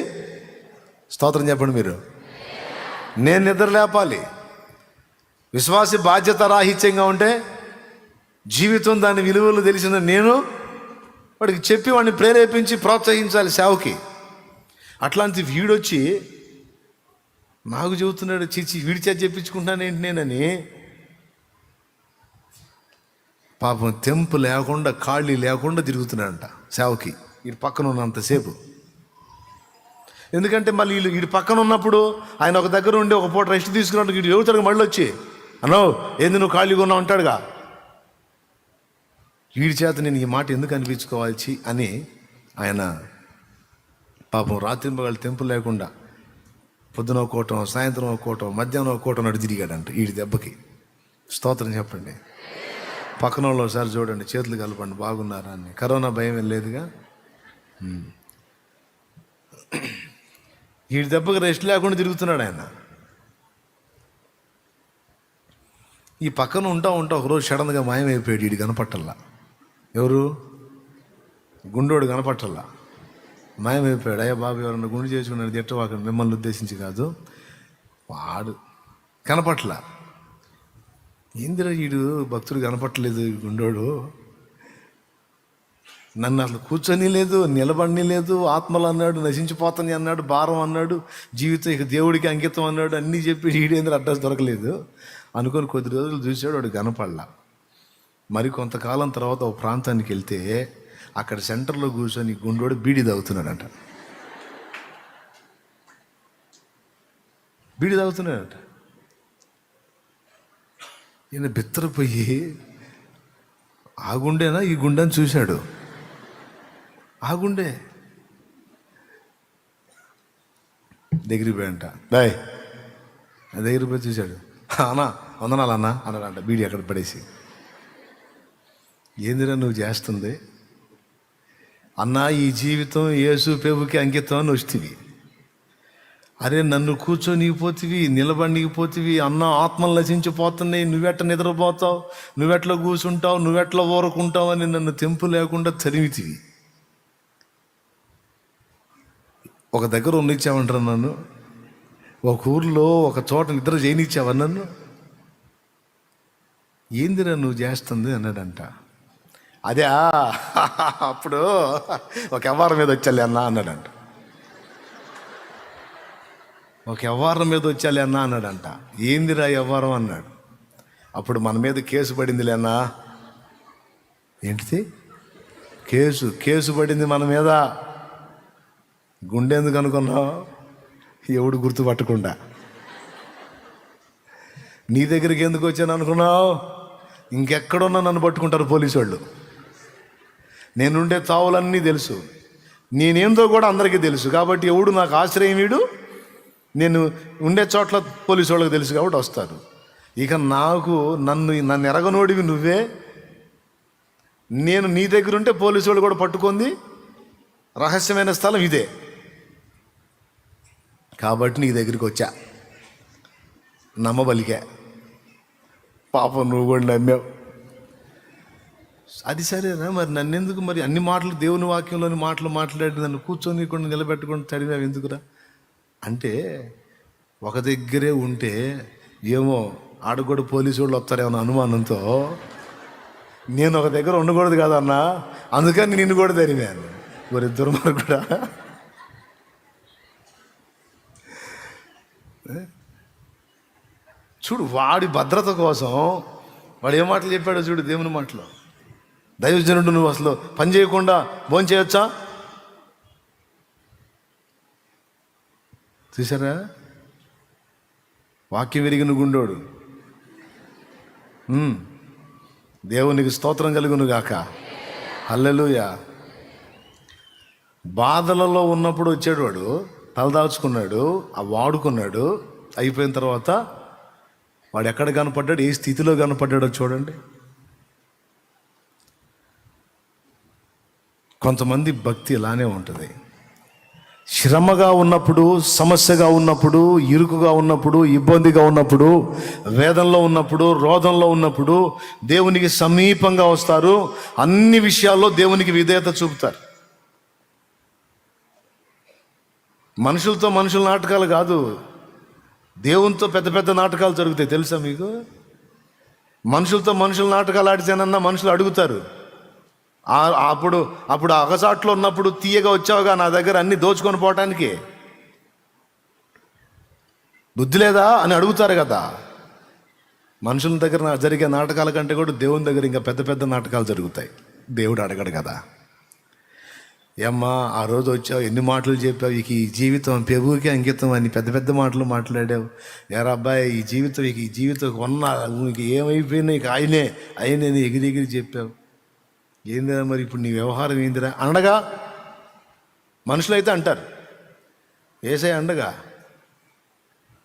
స్తోత్రం చెప్పండి మీరు. నేను నిద్ర లేపాలి. విశ్వాసి బాధ్యత రాహిత్యంగా ఉంటే, జీవితం దాని విలువలు తెలిసిన నేను వాడికి చెప్పి వాడిని ప్రేరేపించి ప్రోత్సహించాలి సేవకి. అట్లాంటి వీడొచ్చి నాకు చెబుతున్నాడు, చీచి వీడి చేత చెప్పించుకుంటాను ఏంటి నేనని. పాపం తెంపు లేకుండా ఖాళీ లేకుండా తిరుగుతున్నాడంట సేవకి, వీడి పక్కన ఉన్నంతసేపు. ఎందుకంటే మళ్ళీ వీడి పక్కన ఉన్నప్పుడు ఆయన ఒక దగ్గర ఉండి ఒక పూట రెస్ట్ తీసుకున్నట్టు వీడు చెబుతాడు మళ్ళీ వచ్చి, అన్నో ఏంది నువ్వు ఖాళీగా ఉన్నావు అంటాడుగా. వీడి చేత నేను ఈ మాట ఎందుకు అనిపించుకోవాల్సి అని ఆయన పాపం రాత్రి మగాళ్ళు తెంపు లేకుండా పొద్దున ఒక్కోటం, సాయంత్రం ఒక్కోటం, మధ్యాహ్నం ఒక్కోటం నడు తిరిగాడంట వీడి దెబ్బకి. స్తోత్రం చెప్పండి. పక్కన వాళ్ళు ఒకసారి చూడండి, చేతులు కలపండి, బాగున్నారా అని. కరోనా భయం ఏం లేదుగా. వీడి దెబ్బకి రెస్ట్ లేకుండా తిరుగుతున్నాడు ఆయన. ఈ పక్కన ఉంటా ఒకరోజు సడన్గా మాయమైపోయాడు. వీడు కనపట్టల్లా. ఎవరు? గుండోడు కనపట్టల్లా, మాయమైపోయాడు. అయ్యా బాబు ఎవరన్నా గుండు చేసుకున్నాడు తిట్టవాక, మిమ్మల్ని ఉద్దేశించి కాదు. వాడు కనపట్ల. ఏందిరా వీడు భక్తుడు కనపట్టలేదు, గుండోడు నన్ను అసలు కూర్చొని లేదు, నిలబడి లేదు, ఆత్మలు అన్నాడు, నశించిపోతాని అన్నాడు, భారం అన్నాడు, జీవితం ఇక దేవుడికి అంకితం అన్నాడు, అన్నీ చెప్పి వీడేంద్ర అడ్రస్ దొరకలేదు అనుకొని కొద్ది రోజులు చూశాడు. వాడు కనపడలా. మరి కొంతకాలం తర్వాత ఒక ప్రాంతానికి వెళ్తే అక్కడ సెంటర్లో కూర్చొని గుండోడు బీడి తాగుతున్నాడంట. బీడి తాగుతున్నాడంట. ఈయన బిత్తరపోయి ఆ గుండెనా ఈ గుండెని చూశాడు. ఆ గుండె దగ్గరికి పోయంట. బాయ్ దగ్గరికి పోయి చూశాడు. అన్నా వందనాలన్నా అన్నాడంట బీడి అక్కడ పడేసి. ఏందిరా నువ్వు చేస్తుంది? అన్నా ఈ జీవితం యేసు ప్రభుకి అంకితం అని వస్తుంది. అరే నన్ను కూర్చొనిపోతివి, నిలబడిపోతివి, అన్న ఆత్మలు నశించిపోతున్నాయి, నువ్వెట్ట నిద్రపోతావు, నువ్వెట్లా కూర్చుంటావు, నువ్వెట్లా ఊరుకుంటావు అని నన్ను తెంపు లేకుండా తరిమితివి. ఒక దగ్గర ఉండిచ్చావంటారు నన్ను, ఒక ఊర్లో ఒక చోట నిద్ర చేయనిచ్చావా నన్ను? ఏందిరా నువ్వు చేస్తుంది అన్నాడంట. అదే అప్పుడు ఒక వ్యవహారం మీద వచ్చాలి అన్న అన్నాడంట. ఒక వ్యవహారం మీద వచ్చాలి అన్న అన్నాడంట. ఏందిరా వ్యవహారం అన్నాడు. అప్పుడు మన మీద కేసు పడిందిలే అన్నా. ఏంటిది? కేసు పడింది మన మీద. గుండె ఎందుకు అనుకున్నావు? ఎవడు గుర్తుపట్టకుండా. నీ దగ్గరికి ఎందుకు వచ్చాను అనుకున్నావు? ఇంకెక్కడున్నా నన్ను పట్టుకుంటారు పోలీసు వాళ్ళు. నేనుండే తావులన్నీ తెలుసు, నేనేందో కూడా అందరికీ తెలుసు. కాబట్టి ఎవడు నాకు ఆశ్రయం వీడు, నేను ఉండే చోట్ల పోలీసు వాళ్ళకి తెలుసు కాబట్టి వస్తారు. ఇక నన్ను ఎరగనోడివి నువ్వే. నేను నీ దగ్గర ఉంటే పోలీసు వాళ్ళు కూడా పట్టుకుంది. రహస్యమైన స్థలం ఇదే కాబట్టి నీ దగ్గరికి వచ్చా. నమ్మబలికే. పాపం నువ్వు కూడా నమ్మావు. అది సరేనా, మరి నన్నెందుకు మరి అన్ని మాటలు దేవుని వాక్యంలోని మాటలు మాట్లాడి నన్ను కూర్చొని కూడా నిలబెట్టుకొని చదివావు ఎందుకురా అంటే, ఒక దగ్గరే ఉంటే ఏమో ఆడ కూడా పోలీసు వాళ్ళు వస్తారేమో అనుమానంతో నేను ఒక దగ్గర ఉండకూడదు కదన్నా, అందుకని నిన్ను కూడా తరిమాను. మరి దుర్మార్గుడు కూడా. చూడు, వాడి భద్రత కోసం వాడు ఏ మాటలు చెప్పాడో చూడు. దేవుని మాటలో, దైవజనుడు నువ్వు అసలు పని చేయకుండా భోజనం చేయొచ్చా? చూసారా? వాక్యం విరిగిన గుండోడు. దేవునికి స్తోత్రం కలుగును గాక. హల్లెలూయా. బాధలలో ఉన్నప్పుడు వచ్చాడు వాడు, తలదాచుకున్నాడు, వాడుకున్నాడు. అయిపోయిన తర్వాత వాడు ఎక్కడ కనపడ్డాడు, ఏ స్థితిలో కనపడ్డాడో చూడండి. కొంతమంది భక్తి ఇలానే ఉంటుంది. శ్రమగా ఉన్నప్పుడు, సమస్యగా ఉన్నప్పుడు, ఇరుకుగా ఉన్నప్పుడు, ఇబ్బందిగా ఉన్నప్పుడు, వేదనలో ఉన్నప్పుడు, రోదంలో ఉన్నప్పుడు దేవునికి సమీపంగా వస్తారు. అన్ని విషయాల్లో దేవునికి విధేయత చూపుతారు. మనుషులతో మనుషుల నాటకాలు కాదు, దేవునితో పెద్ద పెద్ద నాటకాలు జరుగుతాయి. తెలుసా మీకు? మనుషులతో మనుషుల నాటకాలు ఆడితేనన్నా మనుషులు అడుగుతారు. అప్పుడు అగసాట్లో ఉన్నప్పుడు తీయగా వచ్చావుగా నా దగ్గర అన్ని దోచుకొని పోవటానికి, బుద్ధి లేదా అని అడుగుతారు కదా. మనుషుల దగ్గర జరిగే నాటకాల కంటే కూడా దేవుని దగ్గర ఇంకా పెద్ద పెద్ద నాటకాలు జరుగుతాయి. దేవుడు అడగడు కదా. ఏమ్మా ఆ రోజు వచ్చావు, ఎన్ని మాటలు చెప్పావు, ఈ జీవితం ప్రభువుకి అంకితం అని పెద్ద పెద్ద మాటలు మాట్లాడావు. యారా అబ్బాయి, ఈ జీవితం కొన్నా నీకు ఏమైపోయినా ఇక ఆయనే ఎగిరి చెప్పావు. ఏందిరా మరి ఇప్పుడు నీ వ్యవహారం ఏందిరా అనగా మనుషులు అయితే అంటారు. యేసయ్య అండగా,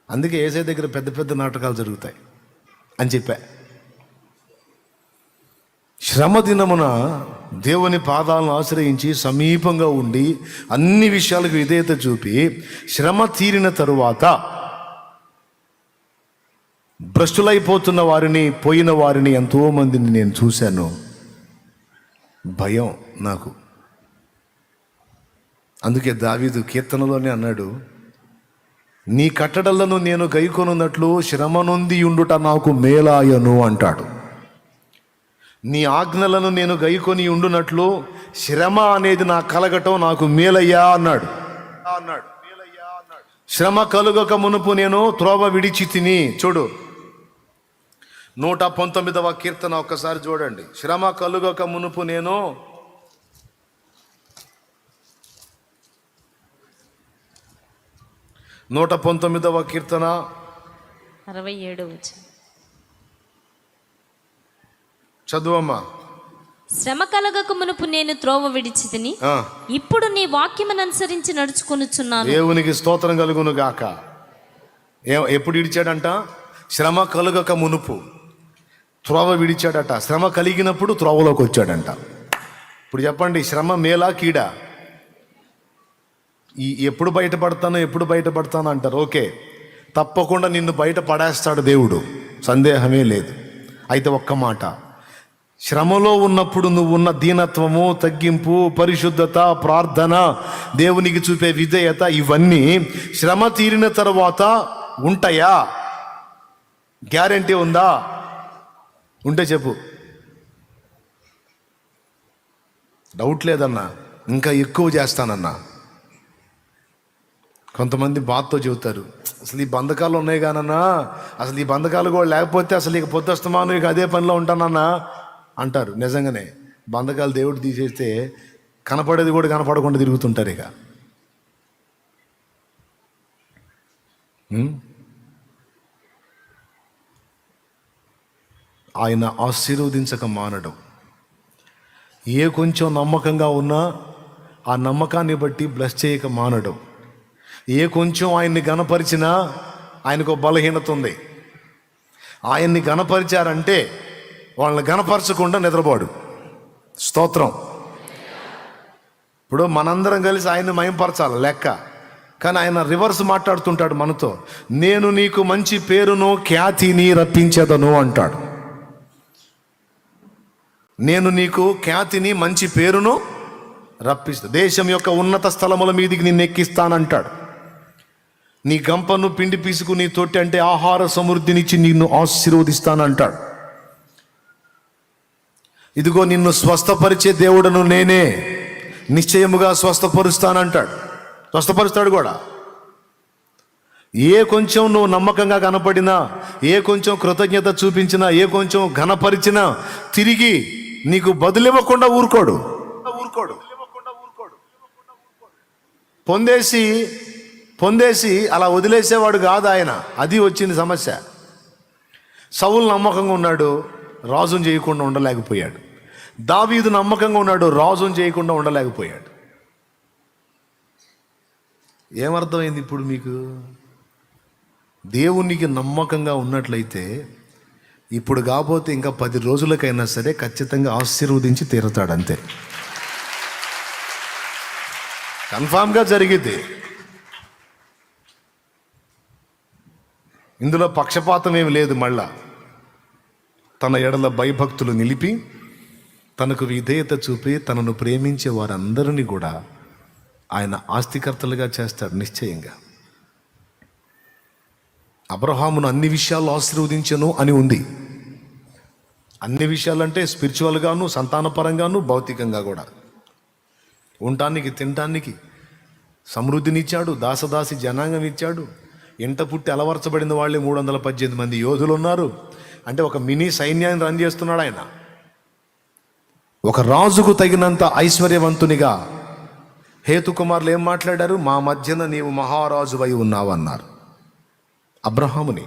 అందుకే యేసయ్య దగ్గర పెద్ద పెద్ద నాటకాలు జరుగుతాయి అని చెప్పా. శ్రమ దినమున దేవుని పాదాలను ఆశ్రయించి సమీపంగా ఉండి అన్ని విషయాలకు విధేయత చూపి శ్రమ తీరిన తరువాత భ్రష్టులైపోతున్న వారిని, పోయిన వారిని ఎంతోమందిని నేను చూశాను. భయం నాకు. అందుకే దావీదు కీర్తనలోనే అన్నాడు, నీ కట్టడలను నేను గైకొనున్నట్లు శ్రమ నొంది ఉండుట నాకు మేలాయను అంటాడు. నీ ఆజ్ఞలను నేను గైకొని ఉండునట్లు శ్రమ అనేది నా కలగటం నాకు మేలయ్యా అన్నాడు. శ్రమ కలుగక మునుపు నేను త్రోవ విడిచి తిని. చూడు 119వ కీర్తన ఒక్కసారి చూడండి. శ్రమ కలుగక మునుపు నేను 119వ కీర్తన
67
చదువమ్మా.
శ్రమ కలగక మునుపు నేను త్రోవ విడిచితిని, ఇప్పుడు నీ వాక్యమును అనుసరించి నడుచుకొనుచున్నాను.
దేవునికి స్తోత్రం కలుగును గాక. ఎప్పుడు విడిచాడంట? శ్రమ కలుగక మునుపు త్రోవ విడిచాడట. శ్రమ కలిగినప్పుడు త్రోవలోకి వచ్చాడంట. ఇప్పుడు చెప్పండి, శ్రమ మేలా కీడా? ఎప్పుడు బయటపడతాను అంటారు. ఓకే, తప్పకుండా నిన్ను బయట పడేస్తాడు దేవుడు, సందేహమే లేదు. అయితే ఒక్క మాట, శ్రమలో ఉన్నప్పుడు నువ్వు ఉన్న దీనత్వము, తగ్గింపు, పరిశుద్ధత, ప్రార్థన, దేవునికి చూపే విధేయత, ఇవన్నీ శ్రమ తీరిన తర్వాత ఉంటాయా? గ్యారెంటీ ఉందా? ఉంటే చెప్పు. డౌట్ లేదన్నా, ఇంకా ఎక్కువ చేస్తానన్నా. కొంతమంది బాధతో చెబుతారు, అసలు ఈ బంధకాలు ఉన్నాయి కానన్నా, అసలు ఈ బంధకాలు కూడా లేకపోతే అసలు ఇక పొద్దుస్తమాను ఇక అదే పనిలో ఉంటానన్నా అంటారు. నిజంగానే బంధకాలు దేవుడు తీసేస్తే కనపడేది కూడా కనపడకుండా తిరుగుతుంటారు ఇక. ఆయన ఆశీర్వదించక మానడం. ఏ కొంచెం నమ్మకంగా ఉన్నా ఆ నమ్మకాన్ని బట్టి బ్లెస్ చేయక మానడం. ఏ కొంచెం ఆయన్ని గణపరిచినా ఆయనకు బలహీనత ఉంది. ఆయన్ని గణపరిచారంటే వాళ్ళని గణపరచకుండా నిద్రపోడు. స్తోత్రం. ఇప్పుడు మనందరం కలిసి ఆయన్ని మయంపరచాలి లెక్క, కానీ ఆయన రివర్స్ మాట్లాడుతుంటాడు మనతో. నేను నీకు మంచి పేరును ఖ్యాతిని రప్పించేదను అంటాడు. నేను నీకు ఖ్యాతిని మంచి పేరును రప్పిస్తా, దేశం యొక్క ఉన్నత స్థలముల మీదికి నిన్ను ఎక్కిస్తానంటాడు. నీ గంపను పిండి పీసుకు నీ తొట్టి అంటే ఆహార సమృద్ధినిచ్చి నిన్ను ఆశీర్వదిస్తానంటాడు. ఇదిగో నిన్ను స్వస్థపరిచే దేవుడను నేనే, నిశ్చయముగా స్వస్థపరుస్తానంటాడు. స్వస్థపరుస్తాడు కూడా. ఏ కొంచెం నువ్వు నమ్మకంగా కనపడినా, ఏ కొంచెం కృతజ్ఞత చూపించినా, ఏ కొంచెం ఘనపరిచినా తిరిగి నీకు బదులివ్వకుండా ఊరుకోడు. పొందేసి అలా వదిలేసేవాడు కాదు ఆయన. అది వచ్చింది సమస్య. సౌలు నమ్మకంగా ఉన్నాడు, రాజును చేయకుండా ఉండలేకపోయాడు. దావీదు నమ్మకంగా ఉన్నాడు, రాజును చేయకుండా ఉండలేకపోయాడు. ఏమర్థమైంది ఇప్పుడు మీకు? దేవునికి నమ్మకంగా ఉన్నట్లయితే ఇప్పుడు కాకపోతే ఇంకా 10 రోజులకైనా సరే ఖచ్చితంగా ఆశీర్వదించి తీరుతాడు. అంతే, కన్ఫామ్గా జరిగిద్ది. ఇందులో పక్షపాతం ఏమి లేదు. మళ్ళా తన ఎడల భయభక్తులు నిలిపి, తనకు విధేయత చూపి, తనను ప్రేమించే వారందరినీ కూడా ఆయన ఆస్తికర్తలుగా చేస్తాడు నిశ్చయంగా. అబ్రహామును అన్ని విషయాల్లో ఆశీర్వదించను అని ఉంది. అన్ని విషయాలంటే స్పిరిచువల్గాను, సంతానపరంగాను, భౌతికంగా కూడా. ఉండటానికి, తినటానికి సమృద్ధినిచ్చాడు. దాసదాసి జనాంగం ఇచ్చాడు. ఇంట పుట్టి అలవర్చబడిన వాళ్ళే 318 మంది యోధులు ఉన్నారు. అంటే ఒక మినీ సైన్యాన్ని రన్ చేస్తున్నాడు ఆయన. ఒక రాజుకు తగినంత ఐశ్వర్యవంతునిగా హేతుకుమారులు ఏం మాట్లాడారు? మా మధ్యన నీవు మహారాజువై ఉన్నావు అన్నారు అబ్రహాముని.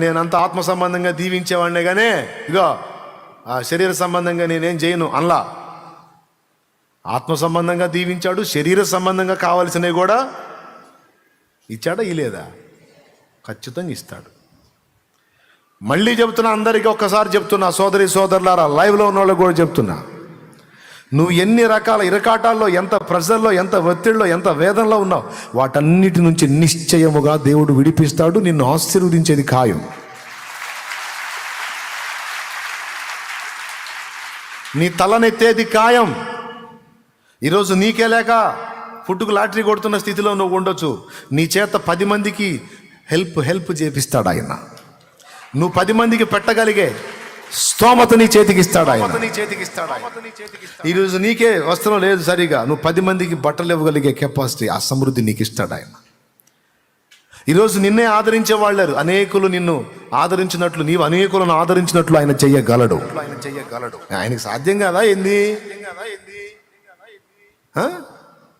నేనంత ఆత్మ సంబంధంగా దీవించేవాడినే కానీ ఇగో ఆ శరీర సంబంధంగా నేనేం చేయను అనలా. ఆత్మ సంబంధంగా దీవించాడు, శరీర సంబంధంగా కావలసినవి కూడా ఇచ్చాడా? ఇలేదా? ఖచ్చితంగా ఇస్తాడు. మళ్ళీ చెప్తున్నా, అందరికీ ఒక్కసారి చెప్తున్నా, సోదరి సోదరులారా, లైవ్లో ఉన్న వాళ్ళకి కూడా చెప్తున్నా, నువ్వు ఎన్ని రకాల ఇరకాటాల్లో, ఎంత ప్రెజర్లో, ఎంత ఒత్తిడిలో, ఎంత వేదనలో ఉన్నావు, వాటన్నిటి నుంచి నిశ్చయముగా దేవుడు విడిపిస్తాడు. నిన్ను ఆశీర్వదించేది ఖాయం. నీ తలనెత్తేది ఖాయం. ఈరోజు నీకే లేక పుట్టుకు లాటరీ కొడుతున్న స్థితిలో నువ్వు ఉండొచ్చు. నీ చేత 10 మందికి హెల్ప్ చేపిస్తాడు ఆయన. నువ్వు 10 మందికి పెట్టగలిగే స్తోమత నీ చేతికి ఇస్తాడు ఆయన. ఈరోజు నీకే వస్త్రం లేదు సరిగా, నువ్వు 10 మందికి బట్టలు ఇవ్వగలిగే కెపాసిటీ, ఆ సమృద్ధి నీకు ఇస్తాడు ఆయన. ఈరోజు నిన్నే ఆదరించే వాళ్ళారు, అనేకులు నిన్ను ఆదరించినట్లు నీవు అనేకులను ఆదరించినట్లు ఆయన చెయ్యగలడు. ఆయనకి సాధ్యం కాదా ఏంది?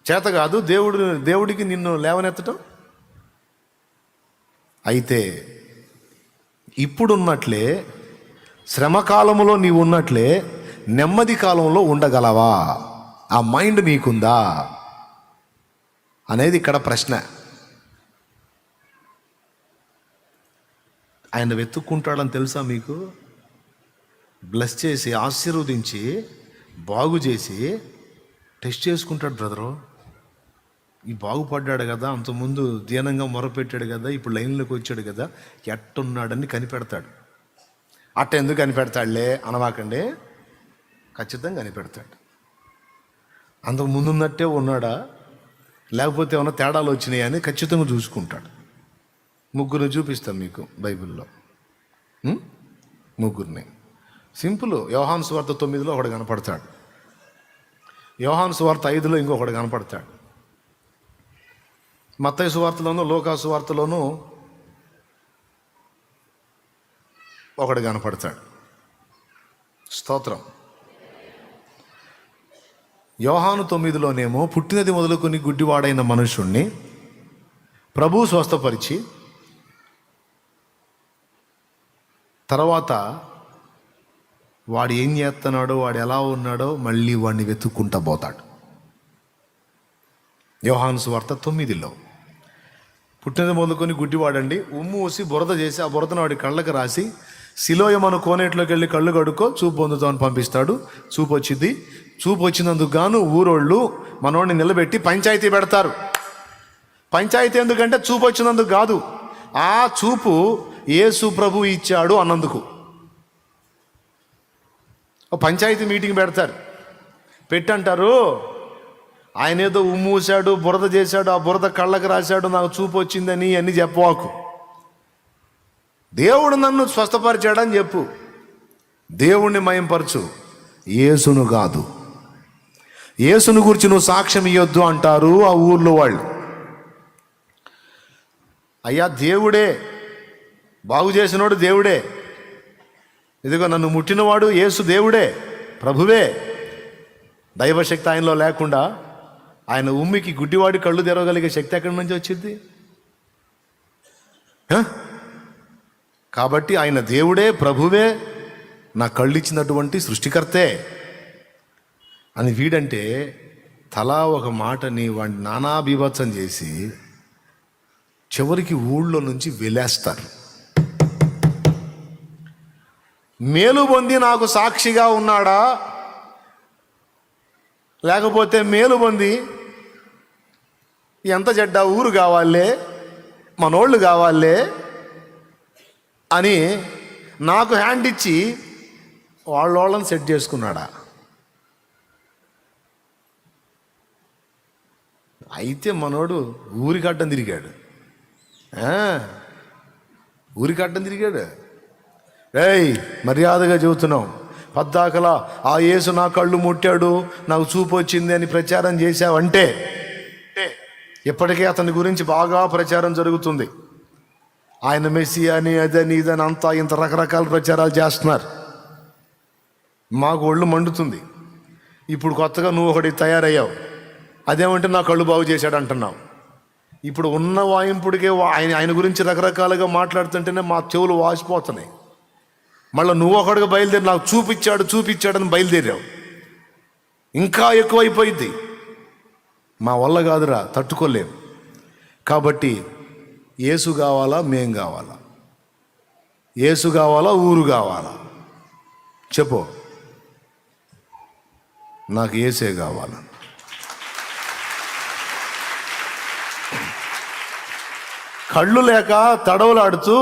చేత కాదు దేవుడికి నిన్ను లేవనెత్తటం. అయితే ఇప్పుడున్నట్లే శ్రమకాలంలో నీవు ఉన్నట్లే నెమ్మది కాలంలో ఉండగలవా? ఆ మైండ్ నీకుందా అనేది ఇక్కడ ప్రశ్న. ఆయన వెతుక్కుంటాడని తెలుసా మీకు? బ్లెస్ చేసి ఆశీర్వదించి బాగు చేసి టెస్ట్ చేసుకుంటాడు. బ్రదరు, ఈ బాగుపడ్డాడు కదా, అంతకుముందు దీనంగా మొరపెట్టాడు కదా, ఇప్పుడు లైన్లోకి వచ్చాడు కదా, ఎట్టున్నాడని కనిపెడతాడు. అట్ట ఎందుకు కనిపెడతాడులే అనవాకండి, ఖచ్చితంగా కనిపెడతాడు. అంతకు ముందున్నట్టే ఉన్నాడా, లేకపోతే ఏమైనా తేడాలు వచ్చినాయా అని ఖచ్చితంగా చూసుకుంటాడు. ముగ్గురు చూపిస్తాను మీకు బైబిల్లో, ముగ్గురిని. సింపుల్. యోహాను సువార్త 9లో ఒకడు కనపడతాడు, యోహాను సువార్త 5లో ఇంకొకడు కనపడతాడు, మత్తయి సువార్తలోను లూకా సువార్తలోను ఒకడు కనపడతాడు. స్తోత్రం. యోహాను 9లోనేమో పుట్టినది మొదలుకొని గుడ్డివాడైన మనుషుణ్ణి ప్రభువు స్వస్థపరిచి తర్వాత వాడు ఏం చేస్తున్నాడో, వాడు ఎలా ఉన్నాడో మళ్ళీ వాడిని వెతుక్కుంటా పోతాడు. యోహాను సువార్త 9లో పుట్టినది మొదలుకొని గుడ్డివాడండి, ఉమ్ము ఊసి బురద చేసి ఆ బురదను వాడి కళ్ళకి రాసి సిలోయమను కోనేట్లోకి వెళ్ళి కళ్ళు కడుక్కో చూపు పొందుతామని పంపిస్తాడు. చూపు వచ్చింది. చూపు వచ్చినందుకు గాను ఊరోళ్ళు మనోడిని నిలబెట్టి పంచాయతీ పెడతారు. పంచాయతీ ఎందుకంటే చూపు వచ్చినందుకు కాదు, ఆ చూపు యేసు ప్రభు ఇచ్చాడు అన్నందుకు పంచాయతీ మీటింగ్ పెడతారు. పెట్టంటారు, ఆయన ఏదో ఉమ్మూసాడు, బురద చేశాడు, ఆ బురద కళ్ళకు రాశాడు, నాకు చూపు వచ్చిందని అన్నీ చెప్పవాకు. దేవుడు నన్ను స్వస్థపరిచాడని చెప్పు, దేవుణ్ణి మయంపరచు, యేసును కాదు. యేసును గురించి నువ్వు సాక్ష్యం ఇవ్వద్దు అంటారు ఆ ఊర్లో వాళ్ళు. అయ్యా దేవుడే, బాగు చేసినోడు దేవుడే, ఇదిగో నన్ను ముట్టినవాడు యేసు దేవుడే, ప్రభువే. దైవశక్తి ఆయనలో లేకుండా ఆయన ఉమ్మికి గుడ్డివాడి కళ్ళు తెరవగలిగే శక్తి ఎక్కడి నుంచి వచ్చింది? కాబట్టి ఆయన దేవుడే, ప్రభువే, నా కళ్ళు ఇచ్చినటువంటి సృష్టికర్తే అని వీడంటే తలా ఒక మాటని వాడిని నానా బీభత్సం చేసి చివరికి ఊళ్ళో నుంచి వెలేస్తారు. మేలు పొంది నాకు సాక్షిగా ఉన్నాడా, లేకపోతే మేలు పొంది ఎంత చెడ్డ ఊరు కావాలే, మనోళ్ళు కావాలే అని నాకు హ్యాండ్ ఇచ్చి వాళ్ళని సెట్ చేసుకున్నాడా? అయితే మనోడు ఊరికడ్డం తిరిగాడు, ఊరికడ్డం తిరిగాడు. ఏయ్, మర్యాదగా చెబుతున్నాం, పద్దాకలా ఆ యేసు నా కళ్ళు ముట్టాడు, నాకు చూపు వచ్చింది అని ప్రచారం చేశావంటే ఇప్పటికే అతని గురించి బాగా ప్రచారం జరుగుతుంది. ఆయన మెస్సియా అని అదని ఇదని అంతా ఇంత రకరకాల ప్రచారాలు చేస్తున్నారు. మాకు ఒళ్ళు మండుతుంది. ఇప్పుడు కొత్తగా నువ్వు ఒకటి తయారయ్యావు, అదేమంటే నా కళ్ళు బాగు చేశాడు అంటున్నావు. ఇప్పుడు ఉన్న వాయింపుడికే ఆయన గురించి రకరకాలుగా మాట్లాడుతుంటేనే మా చెవులు వాసిపోతున్నాయి. మళ్ళీ నువ్వు ఒకటిగా బయలుదేరి నాకు చూపించాడని బయలుదేరావు. ఇంకా ఎక్కువైపోయింది. మా వల్ల కాదురా, తట్టుకోలేం. కాబట్టి యేసు కావాలా, మేం కావాలా? యేసు కావాలా, ఊరు కావాలా? చెప్పు. నాకు యేసే కావాలా. కళ్ళు లేక తడవలాడుతూ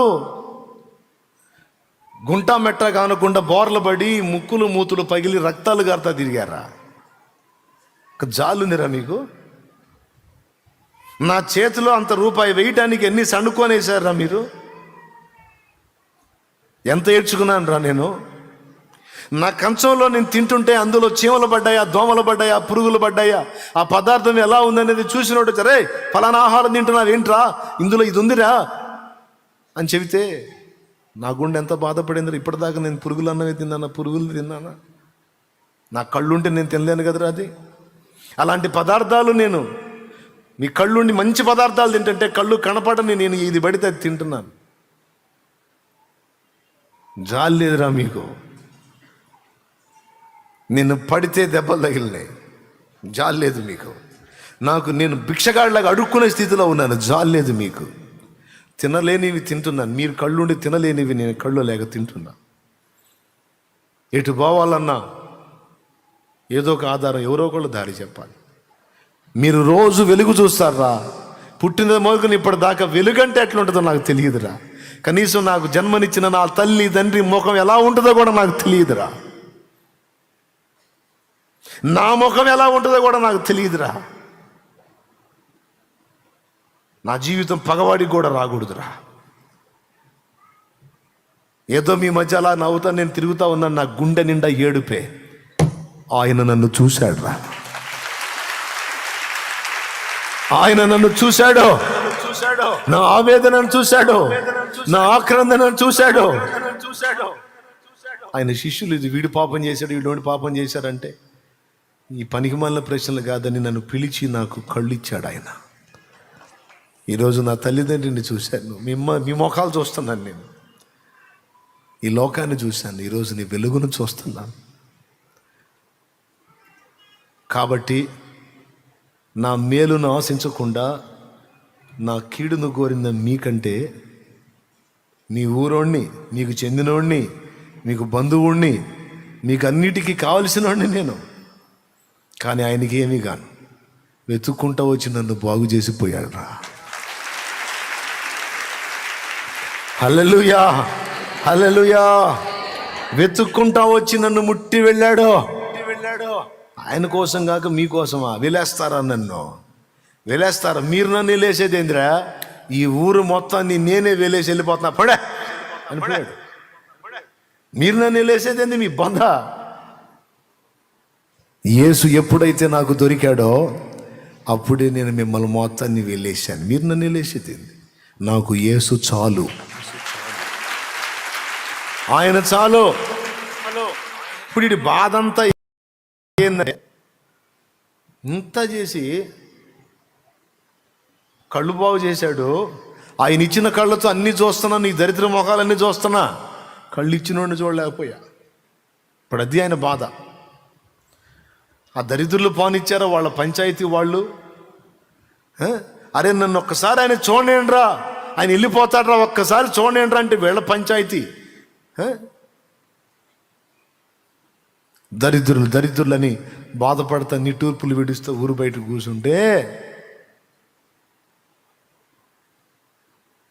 గుంటా మెట్ట కానకుండా బోర్ల పడి ముక్కులు మూతులు పగిలి రక్తాలు గారుతా తిరిగారా? జాలునిరా మీకు? నా చేతిలో అంత రూపాయి వేయటానికి ఎన్ని సణుకొనేసారా మీరు? ఎంత ఏడ్చుకున్నాను రా నేను. నా కంచంలో నేను తింటుంటే అందులో చీమలు పడ్డాయా, దోమలు పడ్డాయా, పురుగులు పడ్డాయా, ఆ పదార్థం ఎలా ఉందనేది చూసినోడు సరే ఫలానా ఆహారం తింటున్నావు ఏంట్రా, ఇందులో ఇది ఉందిరా అని చెబితే నా గుండె ఎంత బాధపడిందిరా. ఇప్పటిదాకా నేను పురుగులు అన్నవి తిన్నానా, పురుగులు తిన్నానా? నా కళ్ళుంటే నేను తినలేను కదరా అది. అలాంటి పదార్థాలు నేను మీ కళ్ళుండి మంచి పదార్థాలు తింటుంటే కళ్ళు కనపడని నేను ఇది పడితే అది తింటున్నాను. జాలి లేదురా మీకు? నిన్ను పడితే దెబ్బలు తగిలినాయి, జాలి లేదు మీకు. నేను భిక్షగాడిలాగా అడుక్కునే స్థితిలో ఉన్నాను, జాలి లేదు మీకు. తినలేనివి తింటున్నాను, మీరు కళ్ళుండి తినలేనివి నేను కళ్ళు లేక తింటున్నా. ఎటు పోవాలన్నా ఏదో ఒక ఆధారం, ఎవరో ఒకళ్ళు దారి చెప్పాలి. మీరు రోజు వెలుగు చూస్తారా? పుట్టిన మొదలుకొని ఇప్పటిదాకా వెలుగంటే ఎట్లుంటుందో నాకు తెలియదురా. కనీసం నాకు జన్మనిచ్చిన నా తల్లి తండ్రి ముఖం ఎలా ఉంటుందో కూడా నాకు తెలియదురా. నా ముఖం ఎలా ఉంటుందో కూడా నాకు తెలియదురా. నా జీవితం పగవాడికి కూడా రాకూడదురా. ఏదో మీ మధ్య అలా నవ్వుతా నేను తిరుగుతా ఉన్నాను, నా గుండె నిండా ఏడుపే. ఆయన నన్ను చూశాడురా. ఆయన నన్ను చూశాడు, నా ఆవేదనను చూశాడు, నా ఆక్రందనను చూశాడు. ఆయన శిష్యులు ఇది వీడు పాపం చేశాడు, వీడు పాపం చేశారంటే ఈ పనికి మాలిన ప్రశ్నలు కాదని నన్ను పిలిచి నాకు కళ్ళు ఇచ్చాడు ఆయన. ఈరోజు నా తల్లిదండ్రిని చూశాను, మీ ముఖాలు చూస్తున్నాను, నేను ఈ లోకాన్ని చూశాను, ఈరోజు నీ వెలుగును చూస్తున్నాను. కాబట్టి నా మేలును ఆశించకుండా నా కీడును కోరిన మీకంటే మీ ఊరోణ్ణి, మీకు చెందినోడిని, మీకు బంధువుణ్ణి, మీకు అన్నిటికీ కావలసినోడిని నేను. కానీ ఆయనకి ఏమీ కాను, వెతుక్కుంటా వచ్చి నన్ను బాగు చేసిపోయాడు రా. హల్లెలూయా, హల్లెలూయా. వెతుక్కుంటా వచ్చి నన్ను ముట్టి వెళ్ళాడు. ఆయన కోసం కాక మీకోసమా? వెలేస్తారా నన్ను? వెలేస్తారా? మీరు నన్ను వెళ్ళేసేది ఏందిరా? ఈ ఊరు మొత్తాన్ని నేనే వెలేసి వెళ్ళిపోతున్నా పడే అని పోయాడు. మీరు నన్ను వెళ్ళేసేది ఏంది? మీ బంధ. యేసు ఎప్పుడైతే నాకు దొరికాడో అప్పుడే నేను మిమ్మల్ని మొత్తాన్ని వెళ్ళేసాను. మీరు నన్ను వెళ్ళేసేది ఏంది? నాకు యేసు చాలు, ఆయన చాలు. ఇప్పుడు ఈ బాధ అంతా ఏందంటే, ఇంత చేసి కళ్ళు బాగు చేశాడు. ఆయన ఇచ్చిన కళ్ళతో అన్నీ చూస్తున్నా, నీ దరిద్ర ముఖాలన్నీ చూస్తున్నా, కళ్ళు ఇచ్చినోడిని చూడలేకపోయా. ఇప్పుడు అది ఆయన బాధ. ఆ దరిద్రులు పానిచ్చారా వాళ్ళ పంచాయతీ వాళ్ళు? అరే నన్ను ఒక్కసారి ఆయన చూడండిరా, ఆయన వెళ్ళిపోతాడ్రా, ఒక్కసారి చూడండిరా అంటే వీళ్ళ పంచాయతీ. దరిద్రులని బాధపడతా నిట్టూర్పులు విడుస్తూ ఊరు బయట కూర్చుంటే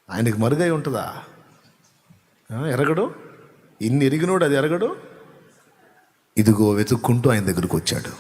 ఆయనకి మరుగై ఉంటుందా? ఎరగడు. ఇన్ని ఎరిగినోడు అది ఎరగడు. ఇదిగో వెతుక్కుంటూ ఆయన దగ్గరకు వచ్చాడు.